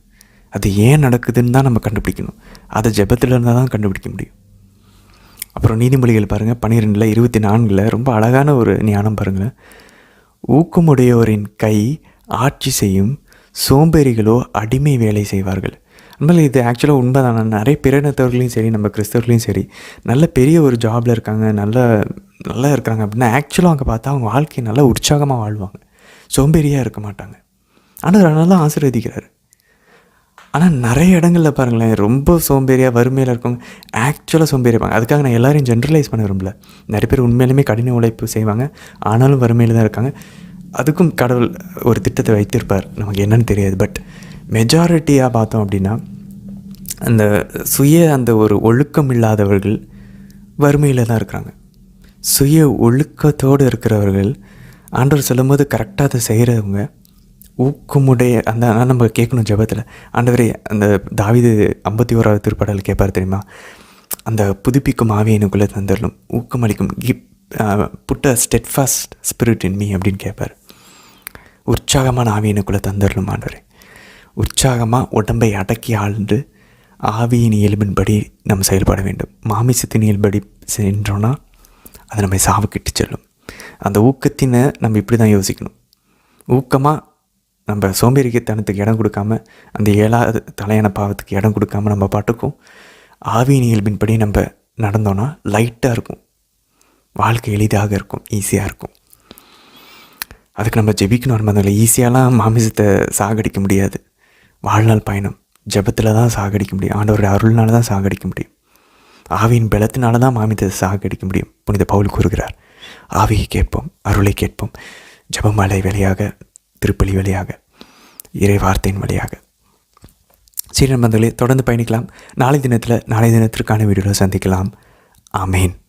அது ஏன் நடக்குதுன்னு தான் நம்ம கண்டுபிடிக்கணும். அதை ஜெபத்தில் இருந்தால் தான் கண்டுபிடிக்க முடியும். அப்புறம் நீதிமொழிகள் பாருங்கள் 12:24 ரொம்ப அழகான ஒரு ஞானம் பாருங்கள். ஊக்கமுடையோரின் கை ஆட்சி செய்யும், சோம்பேறிகளோ அடிமை வேலை செய்வார்கள். அதனால் இது ஆக்சுவலாக உண்மை தான். நிறைய பிறனத்தவர்களையும் சரி நம்ம கிறிஸ்தவர்களையும் சரி நல்ல பெரிய ஒரு ஜாபில் இருக்காங்க, நல்லா இருக்காங்க அப்படின்னா ஆக்சுவலாக அங்கே பார்த்தா அவங்க வாழ்க்கையை நல்லா உற்சாகமாக வாழ்வாங்க, சோம்பேறியாக இருக்க மாட்டாங்க. ஆனால் அதனால தான் ஆசீர்வதிக்கிறாரு. ஆனால் நிறைய இடங்களில் பாருங்களேன், ரொம்ப சோம்பேறியாக வறுமையில் இருக்கவங்க ஆக்சுவலாக சோம்பேறி இருப்பாங்க. அதுக்காக நான் எல்லாரையும் ஜென்ரலைஸ் பண்ண விரும்பல. நிறைய பேர் உண்மையிலுமே கடின உழைப்பு செய்வாங்க, ஆனாலும் வறுமையில் தான் இருக்காங்க. அதுக்கும் கடவுள் ஒரு திட்டத்தை வைத்திருப்பார், நமக்கு என்னன்னு தெரியாது. பட் மெஜாரிட்டியாக பார்த்தோம் அப்படின்னா அந்த அந்த ஒரு ஒழுக்கம் இல்லாதவர்கள் வறுமையில் தான் இருக்கிறாங்க. சுய ஒழுக்கத்தோடு இருக்கிறவர்கள் ஆண்டவர் சொல்லும்போது கரெக்டாக அதை செய்கிறவங்க ஊக்கமுடைய அந்த நம்ம கேட்கணும் ஜெபத்தில். ஆண்டவரே, அந்த தாவீது 51வது திருப்பாடல் கேட்பார் தெரியுமா, அந்த புதுப்பிக்கும் ஆவி எனக்குள்ளே தந்துடலும், ஊக்கமளிக்கும் put a steadfast spirit in me அப்படின்னு கேட்பார். உற்சாகமான ஆவி எனக்குள்ளே தந்துடலும் ஆண்டவரே. உற்சாகமாக உடம்பை அடக்கி ஆழ்ந்து ஆவியின் இயல்பின்படி நம்ம செயல்பட வேண்டும். மாமிசத்தின் இயல்படி சென்றோன்னா அது நம்மை சாவுக்கிட்டு செல்லும். அந்த ஊக்கத்தினை நம்ம இப்படி தான் யோசிக்கணும். ஊக்கமாக நம்ம சோம்பேறித்தனத்துக்கு இடம் கொடுக்காம, அந்த 7வது தலையான பாவத்துக்கு இடம் கொடுக்காம நம்ம பாட்டுக்கும் ஆவியின் இயல்பின்படி நம்ம நடந்தோன்னா லைட்டாக இருக்கும், வாழ்க்கை எளிதாக இருக்கும், ஈஸியாக இருக்கும். அதுக்கு நம்ம ஜெபிக்கணும். நம்ம அதில் ஈஸியாலாம் மாமிசத்தை சாகடிக்க முடியாது. வாழ்நாள் பயணம் ஜெபத்தில் தான் சாகடிக்க முடியும். ஆண்டவருடைய அருள்னால தான் சாகடிக்க முடியும். ஆவியின் பலத்தினால தான் மாமிசத்தை சாகடிக்க முடியும். புனித பவுல் கூறுகிறார், ஆவியை கேட்போம், அருளை கேட்போம், ஜெபமாலை வழியாக, திருப்பலி வழியாக, இறை வார்த்தையின் வழியாக. சரி நண்பர்களே, தொடர்ந்து பயணிக்கலாம். நாளை தினத்திற்கான வீடியோவில் சந்திக்கலாம். ஆமேன்.